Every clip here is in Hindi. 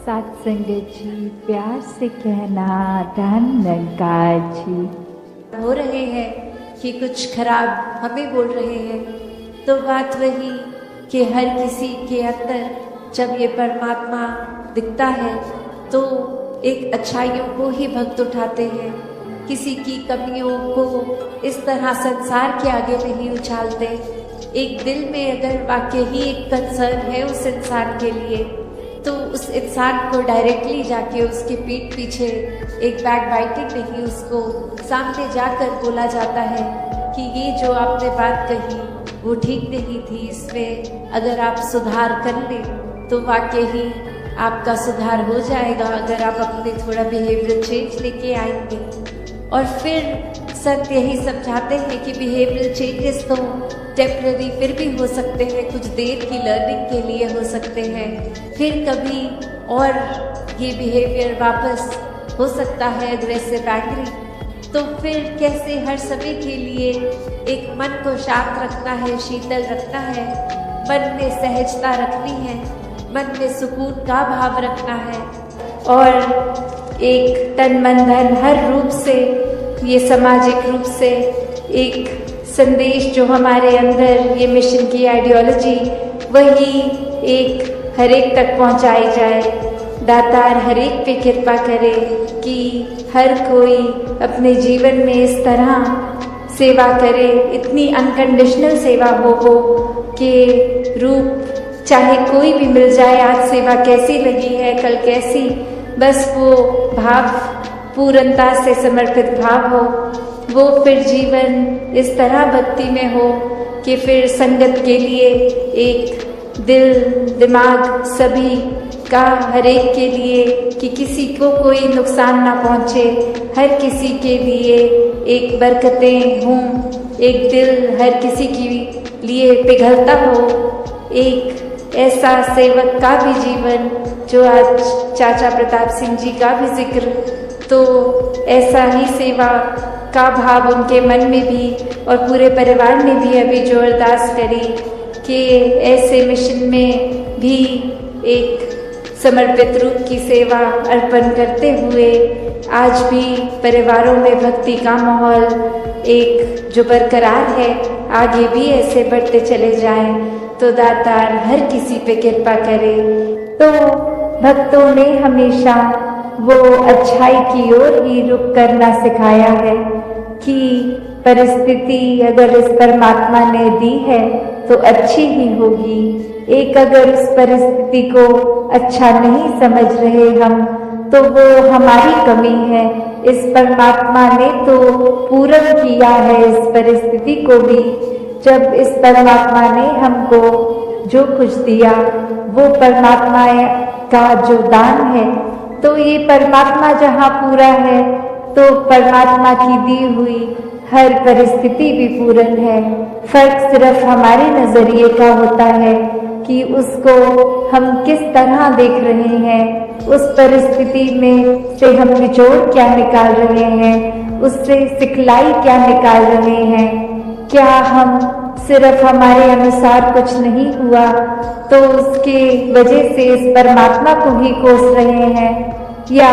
सत्संगत जी, प्यार से कहना धन्यकार जी। हो रहे हैं कि कुछ खराब हमें बोल रहे हैं, तो बात वही कि हर किसी के अंदर जब ये परमात्मा दिखता है तो एक अच्छाइयों को ही भक्त उठाते हैं, किसी की कमियों को इस तरह संसार के आगे नहीं उछालते। एक दिल में अगर वाकई ही एक कंसर्न है उस इंसान के लिए, तो उस इंसान को डायरेक्टली जाके उसके पीठ पीछे एक बैक बाइटिंग नहीं, उसको सामने जाकर बोला जाता है कि ये जो आपने बात कही वो ठीक नहीं थी, इसमें अगर आप सुधार कर लें तो वाकई ही आपका सुधार हो जाएगा, अगर आप अपने थोड़ा बिहेवियर चेंज लेके आएंगे। और फिर संत यही समझाते हैं कि बिहेवियर चेंजेस तो टेम्पररी फिर भी हो सकते हैं, कुछ देर की लर्निंग के लिए हो सकते हैं, फिर कभी और ये बिहेवियर वापस हो सकता है एग्रेसिव एंग्री। तो फिर कैसे हर समय के लिए एक मन को शांत रखना है, शीतल रखना है, मन में सहजता रखनी है, मन में सुकून का भाव रखना है, और एक तन मन धन हर रूप से, ये सामाजिक रूप से एक संदेश जो हमारे अंदर ये मिशन की आइडियोलॉजी वही एक हर एक तक पहुंचाई जाए। दातार हर एक पे कृपा करे कि हर कोई अपने जीवन में इस तरह सेवा करे, इतनी अनकंडीशनल सेवा हो कि रूप चाहे कोई भी मिल जाए, आज सेवा कैसी लगी है, कल कैसी, बस वो भाव पूर्णता से समर्पित भाव हो, वो फिर जीवन इस तरह भक्ति में हो कि फिर संगत के लिए एक दिल दिमाग सभी का हर एक के लिए कि किसी को कोई नुकसान ना पहुँचे, हर किसी के लिए एक बरकतें हों, एक दिल हर किसी के लिए पिघलता हो, एक ऐसा सेवक का भी जीवन जो आज चाचा प्रताप सिंह जी का भी जिक्र, तो ऐसा ही सेवा का भाव उनके मन में भी और पूरे परिवार ने भी अभी जो अरदास करी कि ऐसे मिशन में भी एक समर्पित रूप की सेवा अर्पण करते हुए आज भी परिवारों में भक्ति का माहौल एक जो बरकरार है, आगे भी ऐसे बढ़ते चले जाएं, तो दातार हर किसी पे कृपा करे। तो भक्तों ने हमेशा वो अच्छाई की ओर ही रुख करना सिखाया है कि परिस्थिति अगर इस परमात्मा ने दी है तो अच्छी ही होगी। एक अगर उस परिस्थिति को अच्छा नहीं समझ रहे हम, तो वो हमारी कमी है। इस परमात्मा ने तो पूर्ण किया है इस परिस्थिति को भी। जब इस परमात्मा ने हमको जो कुछ दिया वो परमात्मा का जो दान है, तो ये परमात्मा जहाँ पूरा है तो परमात्मा की दी हुई हर परिस्थिति भी पूर्ण है। फर्क सिर्फ हमारे नजरिए का होता है कि उसको हम किस तरह देख रहे हैं, उस परिस्थिति में से हम निचोड़ क्या निकाल रहे हैं, उससे सिखलाई क्या निकाल रहे हैं। क्या हम सिर्फ हमारे अनुसार कुछ नहीं हुआ तो उसके वजह से इस परमात्मा को ही कोस रहे हैं, या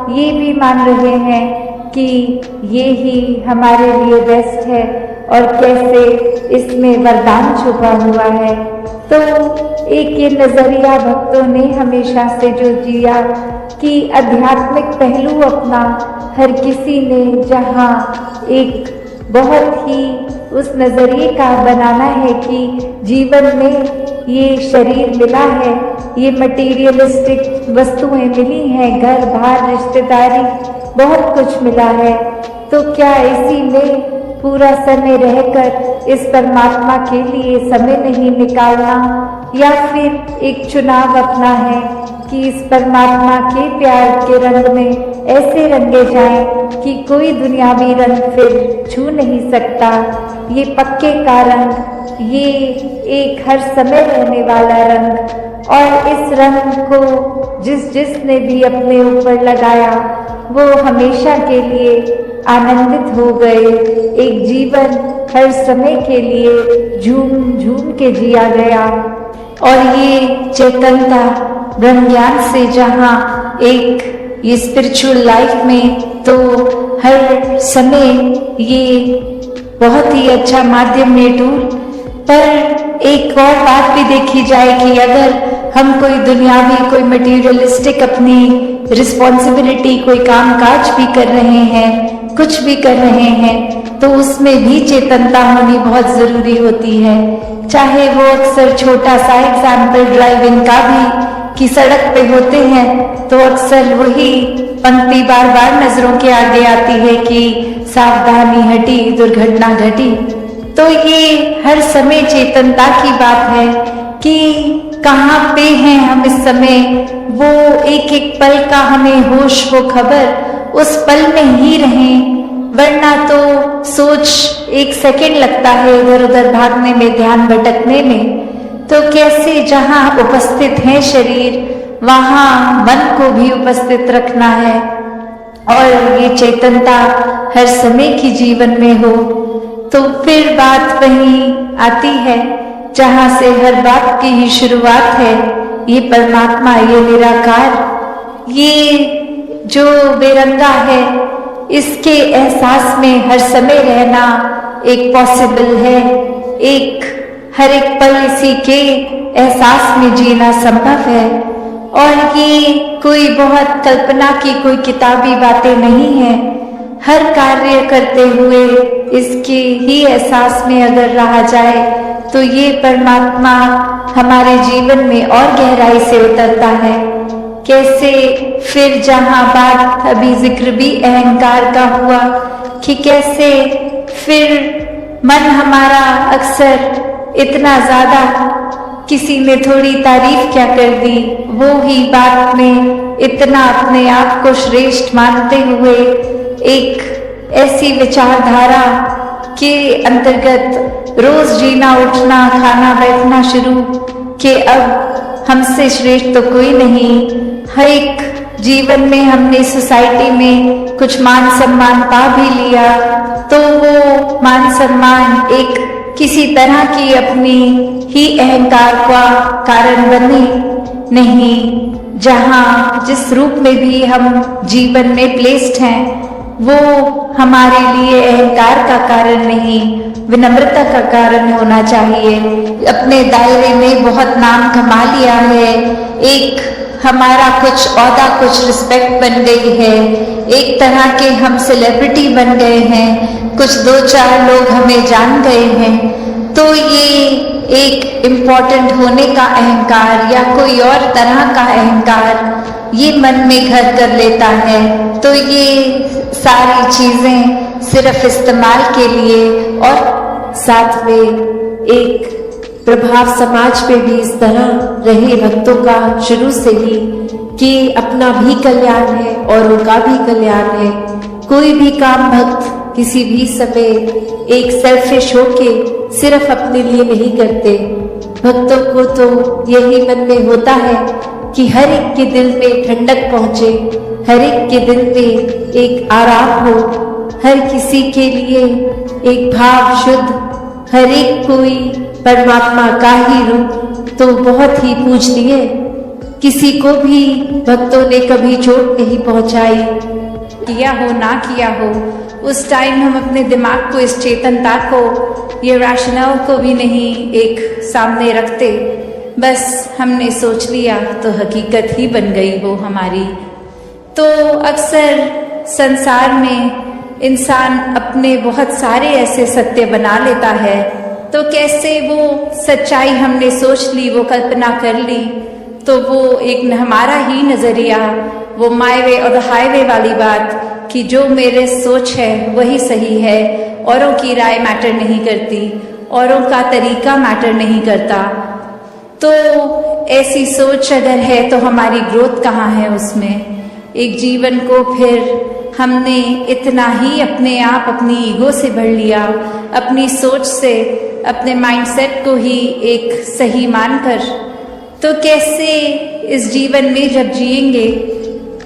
ये भी मान रहे हैं कि ये ही हमारे लिए बेस्ट है और कैसे इसमें वरदान छुपा हुआ है। तो एक ये नजरिया भक्तों ने हमेशा से जो जिया कि आध्यात्मिक पहलू अपना हर किसी ने जहाँ एक बहुत ही उस नजरिए का बनाना है कि जीवन में ये शरीर मिला है, ये मटेरियलिस्टिक वस्तुएं मिली हैं, घर बार रिश्तेदारी बहुत कुछ मिला है, तो क्या इसी में पूरा समय रहकर इस परमात्मा के लिए समय नहीं निकालना, या फिर एक चुनाव अपना है कि इस परमात्मा के प्यार के रंग में ऐसे रंगे जाएं कि कोई दुनियावी रंग फिर छू नहीं सकता। ये पक्के का रंग, ये एक हर समय रहने वाला रंग, और इस रंग को जिसने भी अपने ऊपर लगाया वो हमेशा के लिए आनंदित हो गए। एक जीवन हर समय के लिए झूम झूम के जिया गया, और ये चेतनता ब्रह्म ज्ञान से जहाँ एक ये स्पिरिचुअल लाइफ में तो हर समय ये बहुत ही अच्छा माध्यम है टूल। पर एक और बात भी देखी जाए कि अगर हम कोई दुनियावी कोई मटेरियलिस्टिक अपनी रिस्पॉन्सिबिलिटी कोई काम काज भी कर रहे हैं, कुछ भी कर रहे हैं, तो उसमें भी चेतनता होनी बहुत जरूरी होती है। चाहे वो अक्सर छोटा सा एग्जाम्पल ड्राइविंग का भी कि सड़क पे होते हैं तो अक्सर वही पंक्ति बार बार नजरों के आगे आती है कि सावधानी हटी दुर्घटना घटी। तो ये हर समय चेतनता की बात है कि कहाँ पे हैं हम इस समय, वो एक एक पल का हमें होश वो खबर उस पल में ही रहें, वरना तो सोच एक सेकंड लगता है इधर उधर भागने में, ध्यान भटकने में। तो कैसे जहाँ उपस्थित है शरीर वहाँ मन को भी उपस्थित रखना है और ये चेतनता हर समय की जीवन में हो। तो फिर बात वही आती है जहाँ से हर बात की ही शुरुआत है, ये परमात्मा, ये निराकार, ये जो बेरंगा है, इसके एहसास में हर समय रहना एक पॉसिबल है। एक हर एक पल इसी के एहसास में जीना संभव है और ये कोई बहुत कल्पना की कोई किताबी बातें नहीं है। हर कार्य करते हुए इसके ही एहसास में अगर रहा जाए तो ये परमात्मा हमारे जीवन में और गहराई से उतरता है। कैसे फिर जहाँ बात अभी जिक्र भी अहंकार का हुआ कि कैसे फिर मन हमारा अक्सर इतना ज्यादा, किसी ने थोड़ी तारीफ क्या कर दी, वो ही बात में इतना अपने आप को श्रेष्ठ मानते हुए एक ऐसी विचारधारा के अंतर्गत रोज जीना उठना खाना बैठना शुरू कि अब हमसे श्रेष्ठ तो कोई नहीं। हर एक जीवन में हमने सोसाइटी में कुछ मान सम्मान पा भी लिया तो वो मान सम्मान एक किसी तरह की अपनी ही अहंकार का कारण बने नहीं। जहाँ जिस रूप में भी हम जीवन में प्लेस्ड हैं वो हमारे लिए अहंकार का कारण नहीं, विनम्रता का कारण होना चाहिए। अपने दायरे में बहुत नाम कमा लिया है, एक हमारा कुछ औहदा कुछ रिस्पेक्ट बन गई है, एक तरह के हम सेलिब्रिटी बन गए हैं, कुछ दो चार लोग हमें जान गए हैं, तो ये एक इम्पोर्टेंट होने का अहंकार या कोई और तरह का अहंकार ये मन में घर कर लेता है। तो ये सारी चीजें सिर्फ इस्तेमाल के लिए और साथ में एक प्रभाव समाज पे भी इस तरह रहे भक्तों का शुरू से ही कि अपना भी कल्याण है और उनका भी कल्याण है। कोई भी काम भक्त किसी भी समय एक सेल्फिश होके सिर्फ अपने लिए नहीं करते। भक्तों को तो यही मन में होता है कि हर एक के दिल में ठंडक पहुंचे, हर एक के दिल में एक आराम हो, हर किसी के लिए एक भाव शुद्ध, हर एक कोई परमात्मा का ही रूप तो बहुत ही पूजनीय। किसी को भी भक्तों ने कभी चोट नहीं पहुंचाई, किया हो ना किया हो, उस टाइम हम अपने दिमाग को, इस चेतनता को, ये रैशनल को भी नहीं एक सामने रखते, बस हमने सोच लिया तो हकीकत ही बन गई वो हमारी। तो अक्सर संसार में इंसान अपने बहुत सारे ऐसे सत्य बना लेता है, तो कैसे वो सच्चाई हमने सोच ली, वो कल्पना कर ली, तो वो एक हमारा ही नजरिया, वो माय वे और द हाईवे वाली बात कि जो मेरे सोच है वही सही है, औरों की राय मैटर नहीं करती, औरों का तरीका मैटर नहीं करता। तो ऐसी सोच अगर है तो हमारी ग्रोथ कहाँ है उसमें। एक जीवन को फिर हमने इतना ही अपने आप अपनी ईगो से भर लिया, अपनी सोच से, अपने माइंडसेट को ही एक सही मानकर, तो कैसे इस जीवन में जब जिएंगे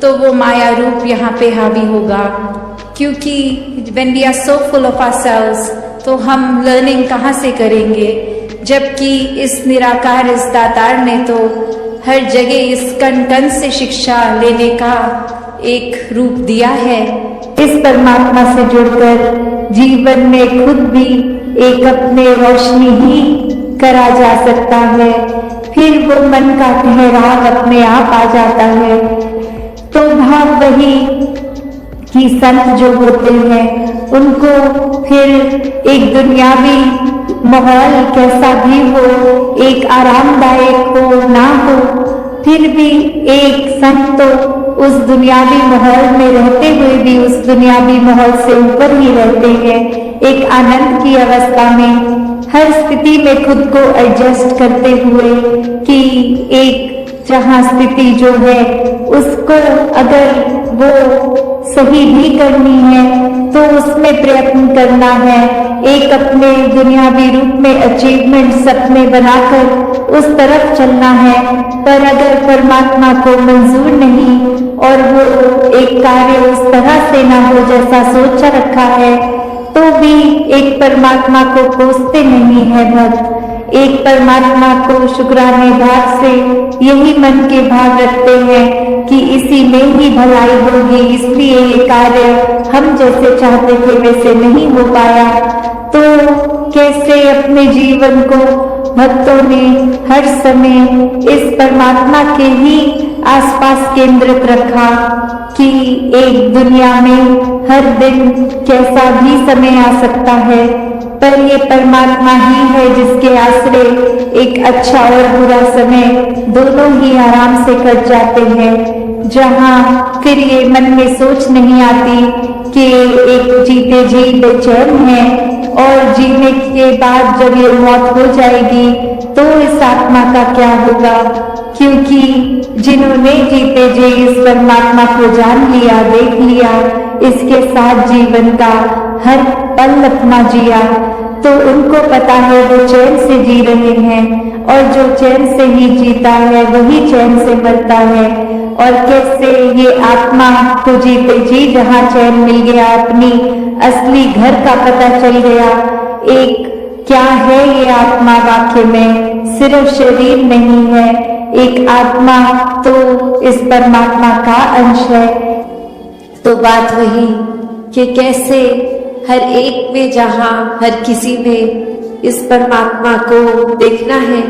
तो वो माया रूप यहाँ पे हावी होगा। क्योंकि when we are so full of ourselves तो हम लर्निंग कहाँ से करेंगे, जबकि इस निराकार, इस दातार ने तो हर जगह इस कण कण से शिक्षा लेने का एक रूप दिया है। इस परमात्मा से जुड़कर जीवन में खुद भी एक अपने रोशनी ही करा जा सकता है, फिर वो मन का ठहराव अपने आप आ जाता है। तो भाव वही कि संत जो होते हैं उनको फिर एक दुनियावी माहौल कैसा भी हो, एक आरामदायक हो ना हो, फिर भी एक संत तो उस दुनियावी माहौल में रहते हुए भी उस दुनियावी माहौल से ऊपर ही रहते हैं। एक आनंद की अवस्था में हर स्थिति में खुद को एडजस्ट करते हुए कि एक जहाँ स्थिति जो है उसको अगर वो सही भी करनी है तो उसमें प्रयत्न करना है, एक अपने दुनियावी रूप में अचीवमेंट सपने बनाकर उस तरफ चलना है। पर अगर परमात्मा को मंजूर नहीं और वो एक कार्य उस तरह से ना हो जैसा सोचा रखा है तो भी एक परमात्मा को कोसते नहीं है भक्त, एक परमात्मा को शुक्राने भाव से यही मन के भाव रखते हैं कि इसी में ही भलाई होगी, इसलिए ये कार्य हम जैसे चाहते थे वैसे नहीं हो पाया। तो कैसे अपने जीवन को भक्तों ने हर समय इस परमात्मा के ही आसपास केंद्रित रखा कि एक दुनिया में हर दिन कैसा भी समय आ सकता है, पर ये परमात्मा ही है जिसके आश्रय एक अच्छा और बुरा समय दोनों ही आराम से कट जाते हैं, जहाँ फिर ये मन में सोच नहीं आती कि एक जीते जी बेचैन है और जीने के बाद जब ये मौत हो जाएगी तो इस आत्मा का क्या होगा, क्योंकि जिन्होंने जीते जी इस परमात्मा को जान लिया, देख लिया, इसके साथ जीवन का हर पल अपना जिया, तो उनको पता है वो चैन से जी रहे हैं और जो चैन से ही जीता है वही चैन से मरता है। और कैसे ये आत्मा को जीते जी जहाँ चैन मिल गया, अपनी असली घर का पता चल गया, एक क्या है ये आत्मा वाक्य में, सिर्फ शरीर नहीं है, एक आत्मा तो इस परमात्मा का अंश है। तो बात वही कि कैसे हर एक में जहाँ हर किसी में इस परमात्मा को देखना है,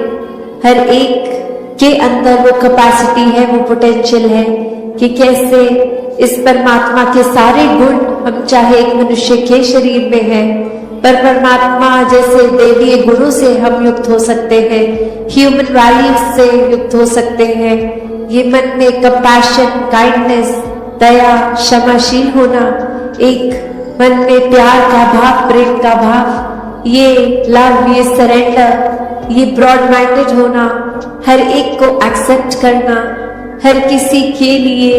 हर एक के अंदर वो कैपेसिटी है, वो पोटेंशियल है कि कैसे इस परमात्मा के सारे गुण हम चाहे एक मनुष्य के शरीर में है पर परमात्मा जैसे देवीय गुणों से हम युक्त हो सकते हैं, ह्यूमन वैल्यूज से युक्त हो सकते हैं। ये मन में कंपैशन, काइंडनेस, दया, क्षमाशील होना, एक मन में प्यार का भाव, प्रेम का भाव, ये लव, ये सरेंडर, ये ब्रॉड माइंडेड होना, हर एक को एक्सेप्ट करना, हर किसी के लिए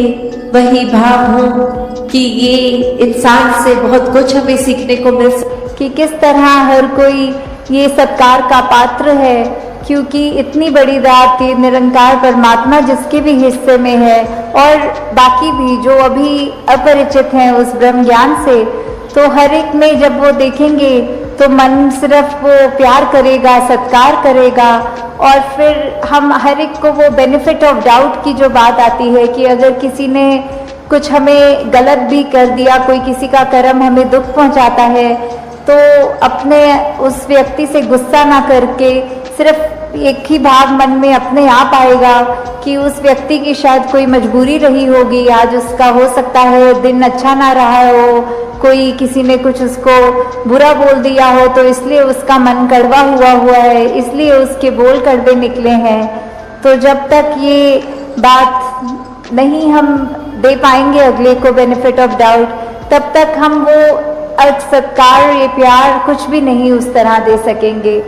वही भाव हो कि ये इंसान से बहुत कुछ हमें सीखने को मिल सकता कि किस तरह हर कोई ये सत्कार का पात्र है, क्योंकि इतनी बड़ी रात ये निरंकार परमात्मा जिसके भी हिस्से में है और बाकी भी जो अभी अपरिचित हैं उस ब्रह्म ज्ञान से, तो हर एक में जब वो देखेंगे तो मन सिर्फ वो प्यार करेगा, सत्कार करेगा। और फिर हम हर एक को वो बेनिफिट ऑफ डाउट की जो बात आती है कि अगर किसी ने कुछ हमें गलत भी कर दिया, कोई किसी का कर्म हमें दुख पहुंचाता है, तो अपने उस व्यक्ति से गुस्सा ना करके सिर्फ एक ही भाव मन में अपने आप आएगा कि उस व्यक्ति की शायद कोई मजबूरी रही होगी, आज उसका हो सकता है दिन अच्छा ना रहा हो, कोई किसी ने कुछ उसको बुरा बोल दिया हो तो इसलिए उसका मन कड़वा हुआ है, इसलिए उसके बोल कड़वे निकले हैं। तो जब तक ये बात नहीं हम दे पाएंगे अगले को बेनिफिट ऑफ डाउट, तब तक हम वो सत्कार, ये प्यार कुछ भी नहीं उस तरह दे सकेंगे,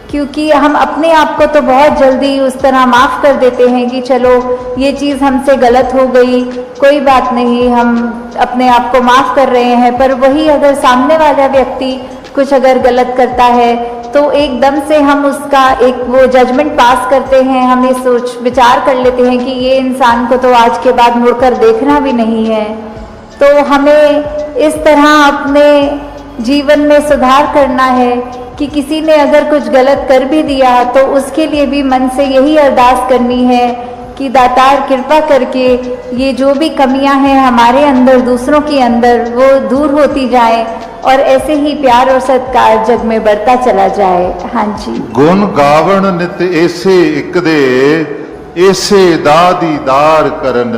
क्योंकि हम अपने आप को तो बहुत जल्दी उस तरह माफ़ कर देते हैं कि चलो ये चीज़ हमसे गलत हो गई, कोई बात नहीं, हम अपने आप को माफ़ कर रहे हैं। पर वही अगर सामने वाला व्यक्ति कुछ अगर गलत करता है तो एकदम से हम उसका एक वो जजमेंट पास करते हैं, हम ये सोच विचार कर लेते हैं कि ये इंसान को तो आज के बाद मुड़कर देखना भी नहीं है। तो हमें इस तरह अपने जीवन में सुधार करना है कि किसी ने अगर कुछ गलत कर भी दिया तो उसके लिए भी मन से यही अरदास करनी है कि दातार कृपा करके ये जो भी कमियां हैं हमारे अंदर, दूसरों के अंदर, वो दूर होती जाए और ऐसे ही प्यार और सत्कार जग में बढ़ता चला जाए। हाँ जी। गुण गावण नित ऐसे एक दे, ऐसे दा दीदार करन।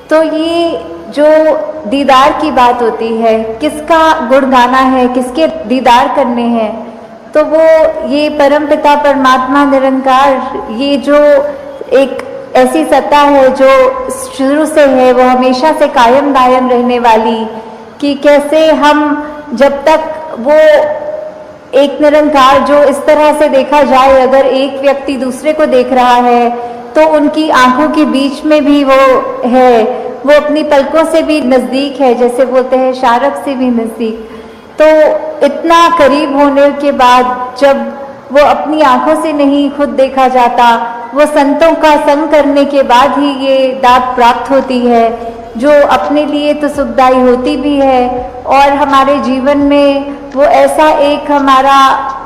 तो ये जो दीदार की बात होती है, किसका गुण गाना है, किसके दीदार करने हैं, तो वो ये परमपिता परमात्मा निरंकार, ये जो एक ऐसी सत्ता है जो शुरू से है, वो हमेशा से कायम दायम रहने वाली, कि कैसे हम जब तक वो एक निरंकार जो इस तरह से देखा जाए, अगर एक व्यक्ति दूसरे को देख रहा है तो उनकी आंखों के बीच में भी वो है, वो अपनी पलकों से भी नजदीक है, जैसे बोलते हैं शारक से भी नजदीक। तो इतना करीब होने के बाद जब वो अपनी आंखों से नहीं खुद देखा जाता, वो संतों का संग करने के बाद ही ये दात प्राप्त होती है, जो अपने लिए तो सुखदायी होती भी है और हमारे जीवन में वो ऐसा एक हमारा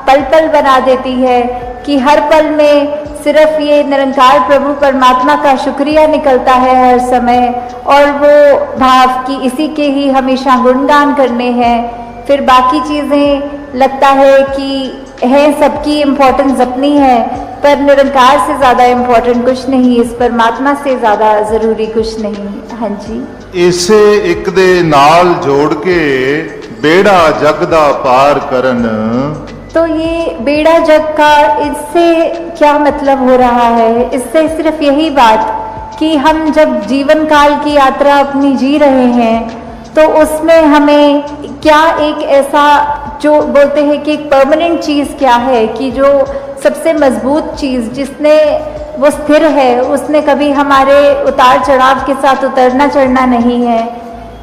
पल पल बना देती है कि हर पल में सिर्फ ये निरंकार प्रभु परमात्मा का शुक्रिया निकलता है हर समय, और वो भाव कि इसी के ही हमेशा गुणगान करने हैं। फिर बाकी चीज़ें लगता है कि है, सबकी इम्पोर्टेंस अपनी है, पर निरंकार से ज़्यादा इम्पोर्टेंट कुछ नहीं, इस परमात्मा से ज़्यादा ज़रूरी कुछ नहीं। हाँ जी। इसे एक दे नाल जोड़ के बेड़ा जग दा पार करन। तो ये बेड़ा जग का, इससे क्या मतलब हो रहा है? इससे सिर्फ यही बात कि हम जब जीवन काल की यात्रा अपनी जी रहे हैं तो उसमें हमें क्या एक ऐसा जो बोलते हैं कि एक परमानेंट चीज़ क्या है, कि जो सबसे मजबूत चीज़ जिसने वो स्थिर है, उसने कभी हमारे उतार चढ़ाव के साथ उतरना चढ़ना नहीं है।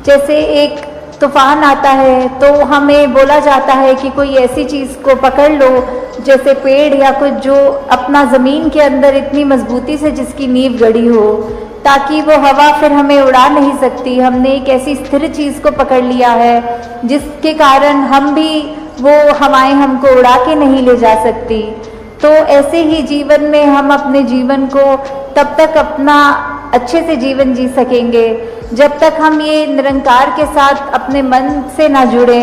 जैसे एक तूफान आता है तो हमें बोला जाता है कि कोई ऐसी चीज़ को पकड़ लो, जैसे पेड़ या कुछ जो अपना ज़मीन के अंदर इतनी मजबूती से जिसकी नींव गड़ी हो, ताकि वो हवा फिर हमें उड़ा नहीं सकती। हमने एक ऐसी स्थिर चीज़ को पकड़ लिया है जिसके कारण हम भी, वो हवाएं हमको उड़ा के नहीं ले जा सकती। तो ऐसे ही जीवन में हम अपने जीवन को तब तक अपना अच्छे से जीवन जी सकेंगे जब तक हम ये निरंकार के साथ अपने मन से ना जुड़े,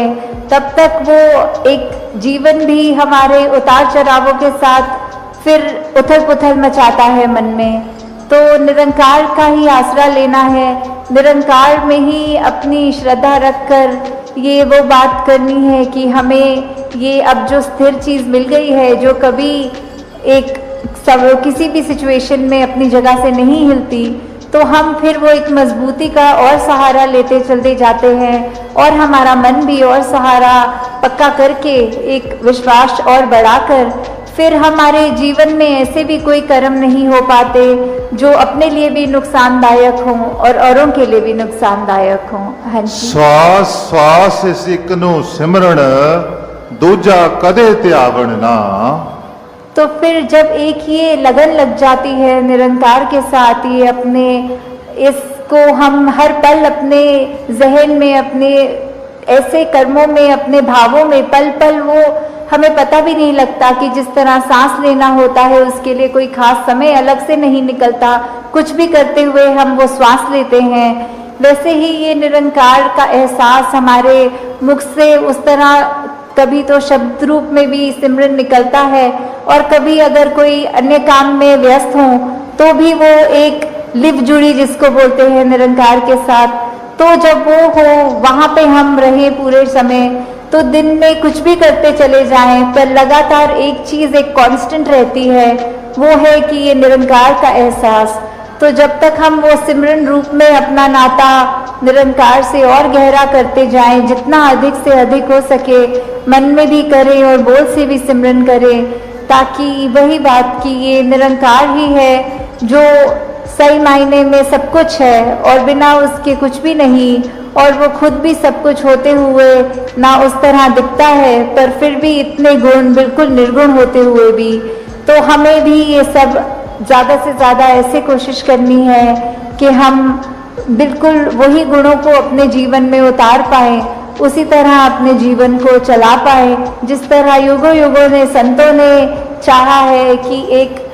तब तक वो एक जीवन भी हमारे उतार चढ़ावों के साथ फिर उथल पुथल मचाता है मन में। तो निरंकार का ही आसरा लेना है, निरंकार में ही अपनी श्रद्धा रखकर ये वो बात करनी है कि हमें ये अब जो स्थिर चीज़ मिल गई है, जो कभी एक सब किसी भी सिचुएशन में अपनी जगह से नहीं हिलती, तो हम फिर वो एक मजबूती का और सहारा लेते चलते जाते हैं और हमारा मन भी और सहारा पक्का करके एक विश्वास और बढ़ाकर फिर हमारे जीवन में ऐसे भी कोई कर्म नहीं हो पाते जो अपने लिए भी नुकसानदायक हों और औरों के लिए भी नुकसानदायक हों। हाँ जी। श्वास श्वास सिक नु सिमरण दूजा कदे त्यावण ना। तो फिर जब एक ये लगन लग जाती है निरंकार के साथ, ये अपने इसको हम हर पल अपने जहन में, अपने ऐसे कर्मों में, अपने भावों में पल पल, वो हमें पता भी नहीं लगता कि जिस तरह सांस लेना होता है उसके लिए कोई खास समय अलग से नहीं निकलता, कुछ भी करते हुए हम वो श्वास लेते हैं, वैसे ही ये निरंकार का एहसास हमारे मुख से उस तरह कभी तो शब्द रूप में भी सिमरन निकलता है और कभी अगर कोई अन्य काम में व्यस्त हो तो भी वो एक लिव जुड़ी जिसको बोलते हैं निरंकार के साथ। तो जब वो हो वहाँ पे हम रहे पूरे समय, तो दिन में कुछ भी करते चले जाएं पर लगातार एक चीज़ एक कांस्टेंट रहती है, वो है कि ये निरंकार का एहसास। तो जब तक हम वो सिमरन रूप में अपना नाता निरंकार से और गहरा करते जाएं, जितना अधिक से अधिक हो सके मन में भी करें और बोल से भी सिमरन करें, ताकि वही बात कि ये निरंकार ही है जो सही मायने में सब कुछ है और बिना उसके कुछ भी नहीं, और वो खुद भी सब कुछ होते हुए ना उस तरह दिखता है, पर फिर भी इतने गुण बिल्कुल निर्गुण होते हुए भी। तो हमें भी ये सब ज़्यादा से ज़्यादा ऐसे कोशिश करनी है कि हम बिल्कुल वही गुणों को अपने जीवन में उतार पाएं, उसी तरह अपने जीवन को चला पाएं जिस तरह युगों युगों ने संतों ने चाहा है कि एक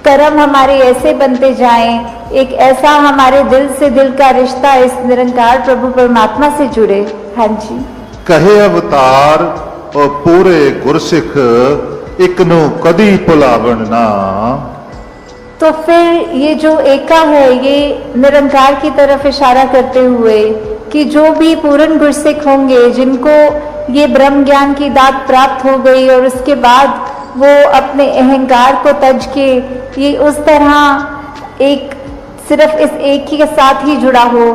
कर्म हमारे ऐसे बनते जाएं, एक ऐसा हमारे दिल से दिल का रिश्ता इस निरंकार प्रभु परमात्मा से जुड़े। हाँ जी। कहे अवतार और पूरे गुरसिख एक नु कदी भुलावन ना। तो फिर ये जो एका है, ये निरंकार की तरफ इशारा करते हुए कि जो भी पूर्ण गुरसिख होंगे, जिनको ये ब्रह्म ज्ञान की दात प्राप्त हो गई और उसके बाद वो अपने अहंकार को तज के ये उस तरह एक सिर्फ इस एक ही के साथ ही जुड़ा हो,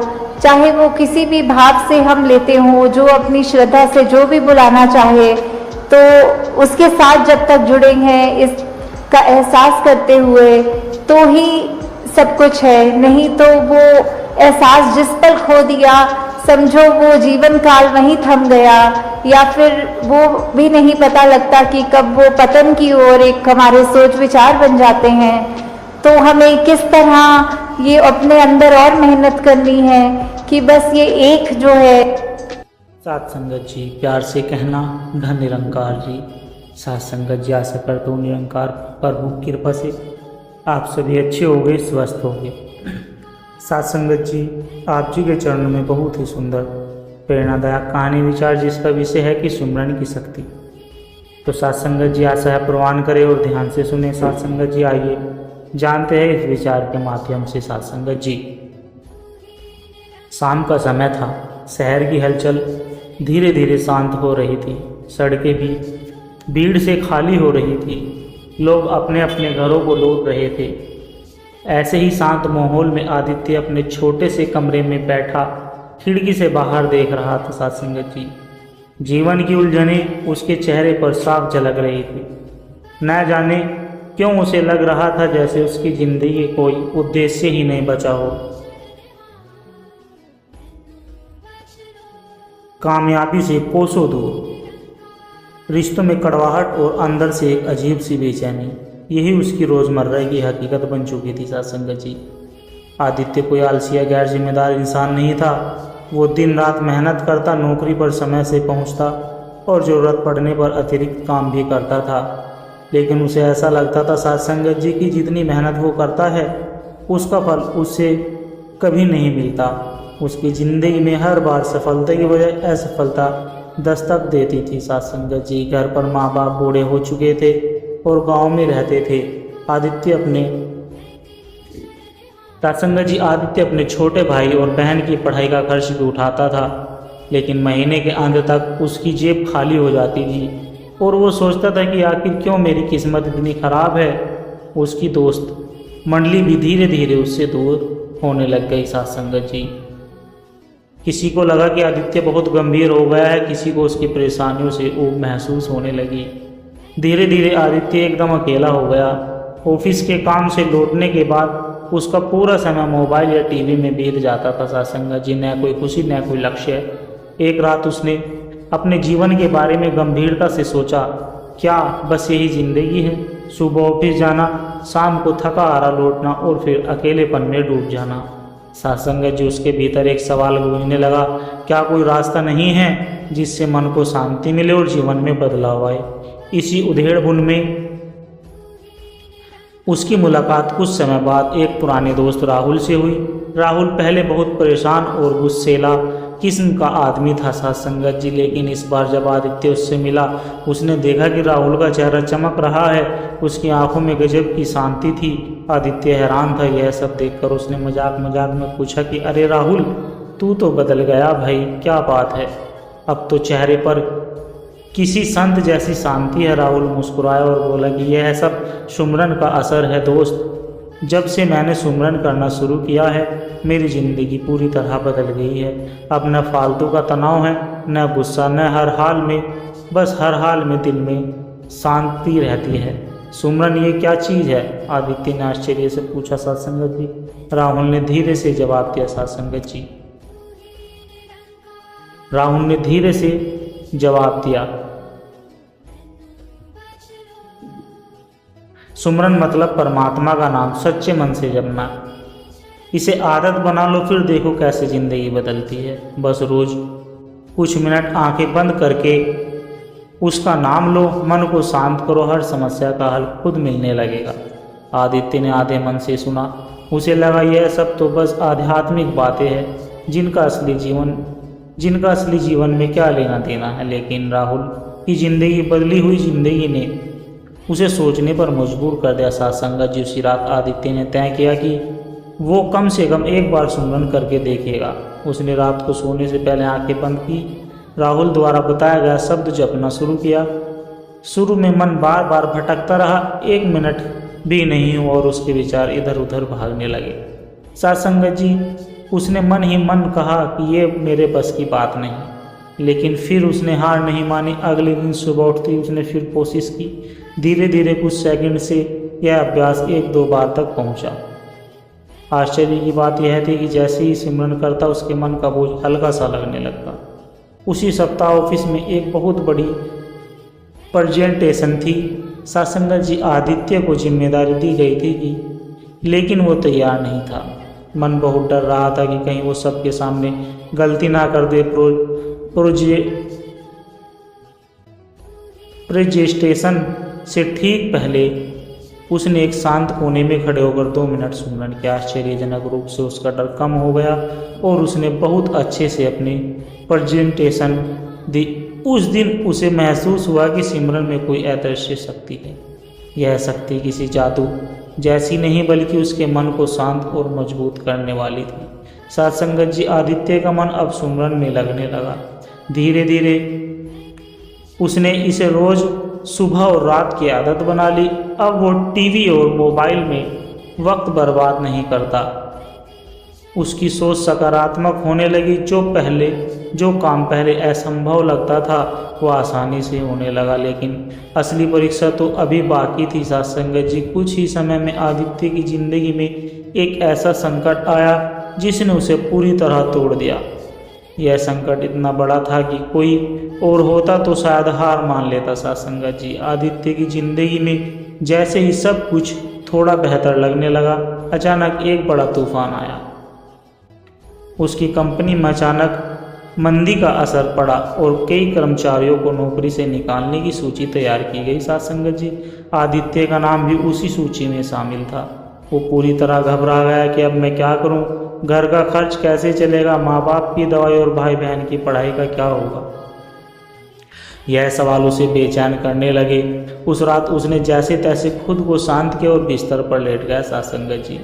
चाहे वो किसी भी भाव से हम लेते हों, जो अपनी श्रद्धा से जो भी बुलाना चाहे, तो उसके साथ जब तक जुड़े हैं इसका एहसास करते हुए तो ही सब कुछ है। नहीं तो वो एहसास जिस पल खो दिया, समझो वो जीवन काल वहीं थम गया, या फिर वो भी नहीं पता लगता कि कब वो पतन की ओर एक हमारे सोच विचार बन जाते हैं। तो हमें किस तरह ये अपने अंदर और मेहनत करनी है कि बस ये एक जो है। सात संगत जी, प्यार से कहना धन निरंकार जी। सात संगत जी, आशा करता हूँ निरंकार प्रभु की कृपा से आप सभी अच्छे हो गए, स्वस्थ हो गए। सात संगत जी, आप जी के चरणों में बहुत ही सुंदर प्रेरणादायक कहानी विचार, जिसका विषय है कि सुमरन की शक्ति। तो सात संगत जी, आशा है प्रवान करें और ध्यान से सुने। सात संगत जी, आइए जानते हैं इस विचार के माध्यम से। सात संगत जी, शाम का समय था, शहर की हलचल धीरे धीरे शांत हो रही थी, सड़कें भी भीड़ से खाली हो रही थी, लोग अपने अपने घरों को लौट रहे थे। ऐसे ही शांत माहौल में आदित्य अपने छोटे से कमरे में बैठा खिड़की से बाहर देख रहा था। सात संगत जी, जीवन की उलझनें उसके चेहरे पर साफ झलक रही थी। न जाने क्यों उसे लग रहा था जैसे उसकी जिंदगी कोई उद्देश्य ही नहीं बचा हो। कामयाबी से कोसों दूर, रिश्तों में कड़वाहट और अंदर से एक अजीब सी बेचैनी, यही उसकी रोज़मर्रा की हकीकत बन चुकी थी। सात संगत जी, आदित्य कोई आलसी या गैर जिम्मेदार इंसान नहीं था। वो दिन रात मेहनत करता, नौकरी पर समय से पहुंचता और ज़रूरत पड़ने पर अतिरिक्त काम भी करता था। लेकिन उसे ऐसा लगता था सात संगत जी की जितनी मेहनत वो करता है उसका फल उससे कभी नहीं मिलता। उसकी ज़िंदगी में हर बार सफलता की बजाय असफलता दस्तक देती थी। सात संगत जी, घर पर माँ बाप बूढ़े हो चुके थे और गांव में रहते थे। आदित्य अपने छोटे भाई और बहन की पढ़ाई का खर्च भी उठाता था, लेकिन महीने के अंत तक उसकी जेब खाली हो जाती थी और वो सोचता था कि आखिर क्यों मेरी किस्मत इतनी ख़राब है। उसकी दोस्त मंडली भी धीरे धीरे उससे दूर होने लग गई। सात संगत जी, किसी को लगा कि आदित्य बहुत गंभीर हो गया है, किसी को उसकी परेशानियों से ऊब महसूस होने लगी। धीरे धीरे आदित्य एकदम अकेला हो गया। ऑफिस के काम से लौटने के बाद उसका पूरा समय मोबाइल या टीवी में बीत जाता था। सात संगत जी, न कोई खुशी न कोई लक्ष्य। एक रात उसने अपने जीवन के बारे में गंभीरता से सोचा, क्या बस यही जिंदगी है? सुबह ऑफिस जाना, शाम को थका हारा लौटना और फिर अकेलेपन में डूब जाना। सात संगत जी, उसके भीतर एक सवाल गूंजने लगा, क्या कोई रास्ता नहीं है जिससे मन को शांति मिले और जीवन में बदलाव आए? इसी उधेड़-बुन में उसकी मुलाकात कुछ समय बाद एक पुराने दोस्त राहुल से हुई। राहुल पहले बहुत परेशान और गुस्सेला किस्म का आदमी था सात संगत जी, लेकिन इस बार जब आदित्य उससे मिला, उसने देखा कि राहुल का चेहरा चमक रहा है, उसकी आंखों में गजब की शांति थी। आदित्य हैरान था। यह सब देखकर उसने मजाक मजाक में पूछा कि अरे राहुल, तू तो बदल गया भाई, क्या बात है? अब तो चेहरे पर किसी संत जैसी शांति है। राहुल मुस्कुराया और बोला कि यह सब सुमरन का असर है दोस्त। जब से मैंने सुमरन करना शुरू किया है, मेरी ज़िंदगी पूरी तरह बदल गई है। अब न फालतू का तनाव है, न गुस्सा, न हर हाल में, बस हर हाल में दिल में शांति रहती है। सुमरन ये क्या चीज़ है? आदित्य ने आश्चर्य से पूछा सात संगत जी। राहुल ने धीरे से जवाब दिया सात संगत जी। राहुल ने धीरे से जवाब दिया, सुमरन मतलब परमात्मा का नाम सच्चे मन से जपना। इसे आदत बना लो, फिर देखो कैसे ज़िंदगी बदलती है। बस रोज़ कुछ मिनट आंखें बंद करके उसका नाम लो, मन को शांत करो, हर समस्या का हल खुद मिलने लगेगा। आदित्य ने आधे मन से सुना। उसे लगा यह सब तो बस आध्यात्मिक बातें हैं जिनका असली जीवन में क्या लेना देना है। लेकिन राहुल की जिंदगी, बदली हुई जिंदगी ने उसे सोचने पर मजबूर कर दिया। सत्संगत जी, उसी रात आदित्य ने तय किया कि वो कम से कम एक बार सुमरन करके देखेगा। उसने रात को सोने से पहले आंखें बंद की, राहुल द्वारा बताया गया शब्द जपना शुरू किया। शुरू में मन बार बार भटकता रहा, 1 मिनट भी नहीं हुआ और उसके विचार इधर उधर भागने लगे। सत्संगत जी, उसने मन ही मन कहा कि ये मेरे बस की बात नहीं, लेकिन फिर उसने हार नहीं मानी। अगले दिन सुबह उठते उसने फिर कोशिश की। धीरे धीरे कुछ सेकंड से यह अभ्यास 1-2 बार तक पहुंचा। आश्चर्य की बात यह थी कि जैसे ही सिमरन करता उसके मन का बोझ हल्का सा लगने लगता। उसी सप्ताह ऑफिस में एक बहुत बड़ी प्रेजेंटेशन थी। सत्संगत जी, आदित्य को जिम्मेदारी दी गई थी कि, लेकिन वो तैयार नहीं था। मन बहुत डर रहा था कि कहीं वो सबके सामने गलती ना कर दे। प्रेजेंटेशन से ठीक पहले उसने एक शांत कोने में खड़े होकर 2 मिनट सुमरन किया। आश्चर्यजनक रूप से उसका डर कम हो गया और उसने बहुत अच्छे से अपनी प्रेजेंटेशन दी। उस दिन उसे महसूस हुआ कि सिमरन में कोई अदृश्य शक्ति है। यह शक्ति किसी जादू जैसी नहीं, बल्कि उसके मन को शांत और मजबूत करने वाली थी। सत्संगत जी, आदित्य का मन अब सुमरन में लगने लगा। धीरे धीरे उसने इसे रोज सुबह और रात की आदत बना ली। अब वो टीवी और मोबाइल में वक्त बर्बाद नहीं करता। उसकी सोच सकारात्मक होने लगी। जो काम पहले असंभव लगता था वो आसानी से होने लगा। लेकिन असली परीक्षा तो अभी बाकी थी। सत्संगत जी, कुछ ही समय में आदित्य की जिंदगी में एक ऐसा संकट आया जिसने उसे पूरी तरह तोड़ दिया। यह संकट इतना बड़ा था कि कोई और होता तो शायद हार मान लेता। सत्संगत जी, आदित्य की जिंदगी में जैसे ही सब कुछ थोड़ा बेहतर लगने लगा, अचानक एक बड़ा तूफान आया। उसकी कंपनी में अचानक मंदी का असर पड़ा और कई कर्मचारियों को नौकरी से निकालने की सूची तैयार की गई। सत्संगत जी, आदित्य का नाम भी उसी सूची में शामिल था। वो पूरी तरह घबरा गया कि अब मैं क्या करूं, घर का खर्च कैसे चलेगा, माँ बाप की दवाई और भाई बहन की पढ़ाई का क्या होगा। यह सवाल उसे बेचैन करने लगे। उस रात उसने जैसे तैसे खुद को शांत किया और बिस्तर पर लेट गया। सत्संगत जी,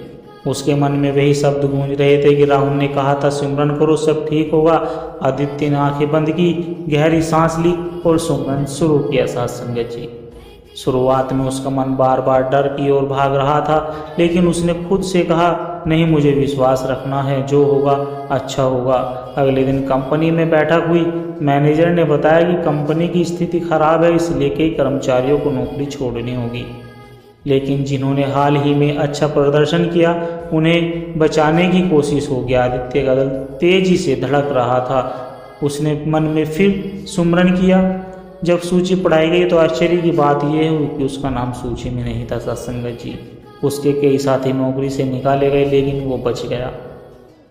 उसके मन में वही शब्द गूंज रहे थे कि राहुल ने कहा था सिमरन करो, सब ठीक होगा। आदित्य ने आंखें बंद की, गहरी सांस ली और सुमरन शुरू किया। सत्संगत जी, शुरुआत में उसका मन बार बार डर की ओर भाग रहा था, लेकिन उसने खुद से कहा नहीं, मुझे विश्वास रखना है, जो होगा अच्छा होगा। अगले दिन कंपनी में बैठक हुई। मैनेजर ने बताया कि कंपनी की स्थिति खराब है, इसलिए कई कर्मचारियों को नौकरी छोड़नी होगी। लेकिन जिन्होंने हाल ही में अच्छा प्रदर्शन किया उन्हें बचाने की कोशिश होगी। आदित्य का दिल तेजी से धड़क रहा था। उसने मन में फिर सुमरन किया। जब सूची पढ़ाई गई तो आश्चर्य की बात यह हुई कि उसका नाम सूची में नहीं था। सत्संगत जी, उसके कई साथी नौकरी से निकाले गए, लेकिन वो बच गया।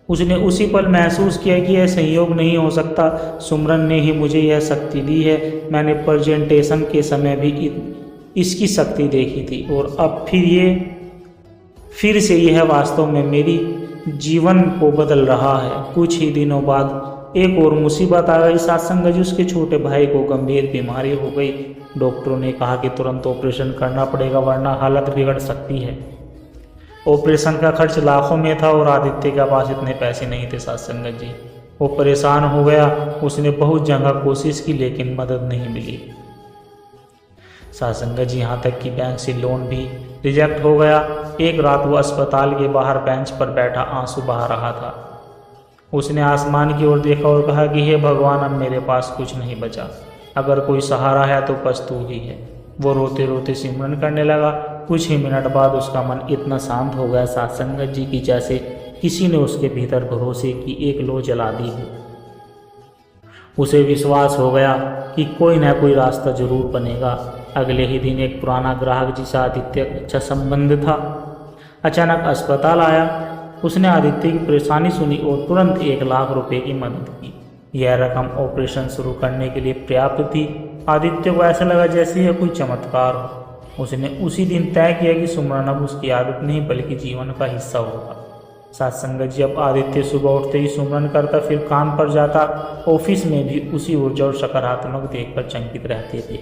उसने उसी पल महसूस किया कि यह संयोग नहीं हो सकता, सुमरन ने ही मुझे यह शक्ति दी है। मैंने प्रेजेंटेशन के समय भी इसकी शक्ति देखी थी और अब फिर से यह वास्तव में मेरी जीवन को बदल रहा है। कुछ ही दिनों बाद एक और मुसीबत आ गई। सत्संगत जी, उसके छोटे भाई को गंभीर बीमारी हो गई। डॉक्टरों ने कहा कि तुरंत ऑपरेशन करना पड़ेगा, वरना हालत बिगड़ सकती है। ऑपरेशन का खर्च लाखों में था और आदित्य के पास इतने पैसे नहीं थे। सत्संगत जी, वो परेशान हो गया। उसने बहुत जगह कोशिश की, लेकिन मदद नहीं मिली। सत्संगत जी, यहाँ तक कि बैंक से लोन भी रिजेक्ट हो गया। एक रात वो अस्पताल के बाहर बेंच पर बैठा आंसू बहा रहा था। उसने आसमान की ओर देखा और कहा कि हे भगवान, अब मेरे पास कुछ नहीं बचा। अगर कोई सहारा है तो बस तू ही है। वो रोते रोते सिमरन करने लगा। कुछ ही मिनट बाद उसका मन इतना शांत हो गया सत्संगत जी की जैसे किसी ने उसके भीतर भरोसे की एक लौ जला दी हो। उसे विश्वास हो गया कि कोई न कोई रास्ता जरूर बनेगा। अगले ही दिन एक पुराना ग्राहक जिसे आदित्य का अच्छा संबंध था अचानक अस्पताल आया। उसने आदित्य की परेशानी सुनी और तुरंत 1 लाख रुपए की मदद की। यह रकम ऑपरेशन शुरू करने के लिए पर्याप्त थी। आदित्य को ऐसा लगा जैसे यह कोई चमत्कार हो। उसने उसी दिन तय किया कि सुमरन अब उसकी आदत नहीं बल्कि जीवन का हिस्सा होगा। साथ संगत जी, अब आदित्य सुबह उठते ही सुमरन करता, फिर काम पर जाता। ऑफिस में भी उसी ऊर्जा और सकारात्मक देखकर चंकित रहते थे।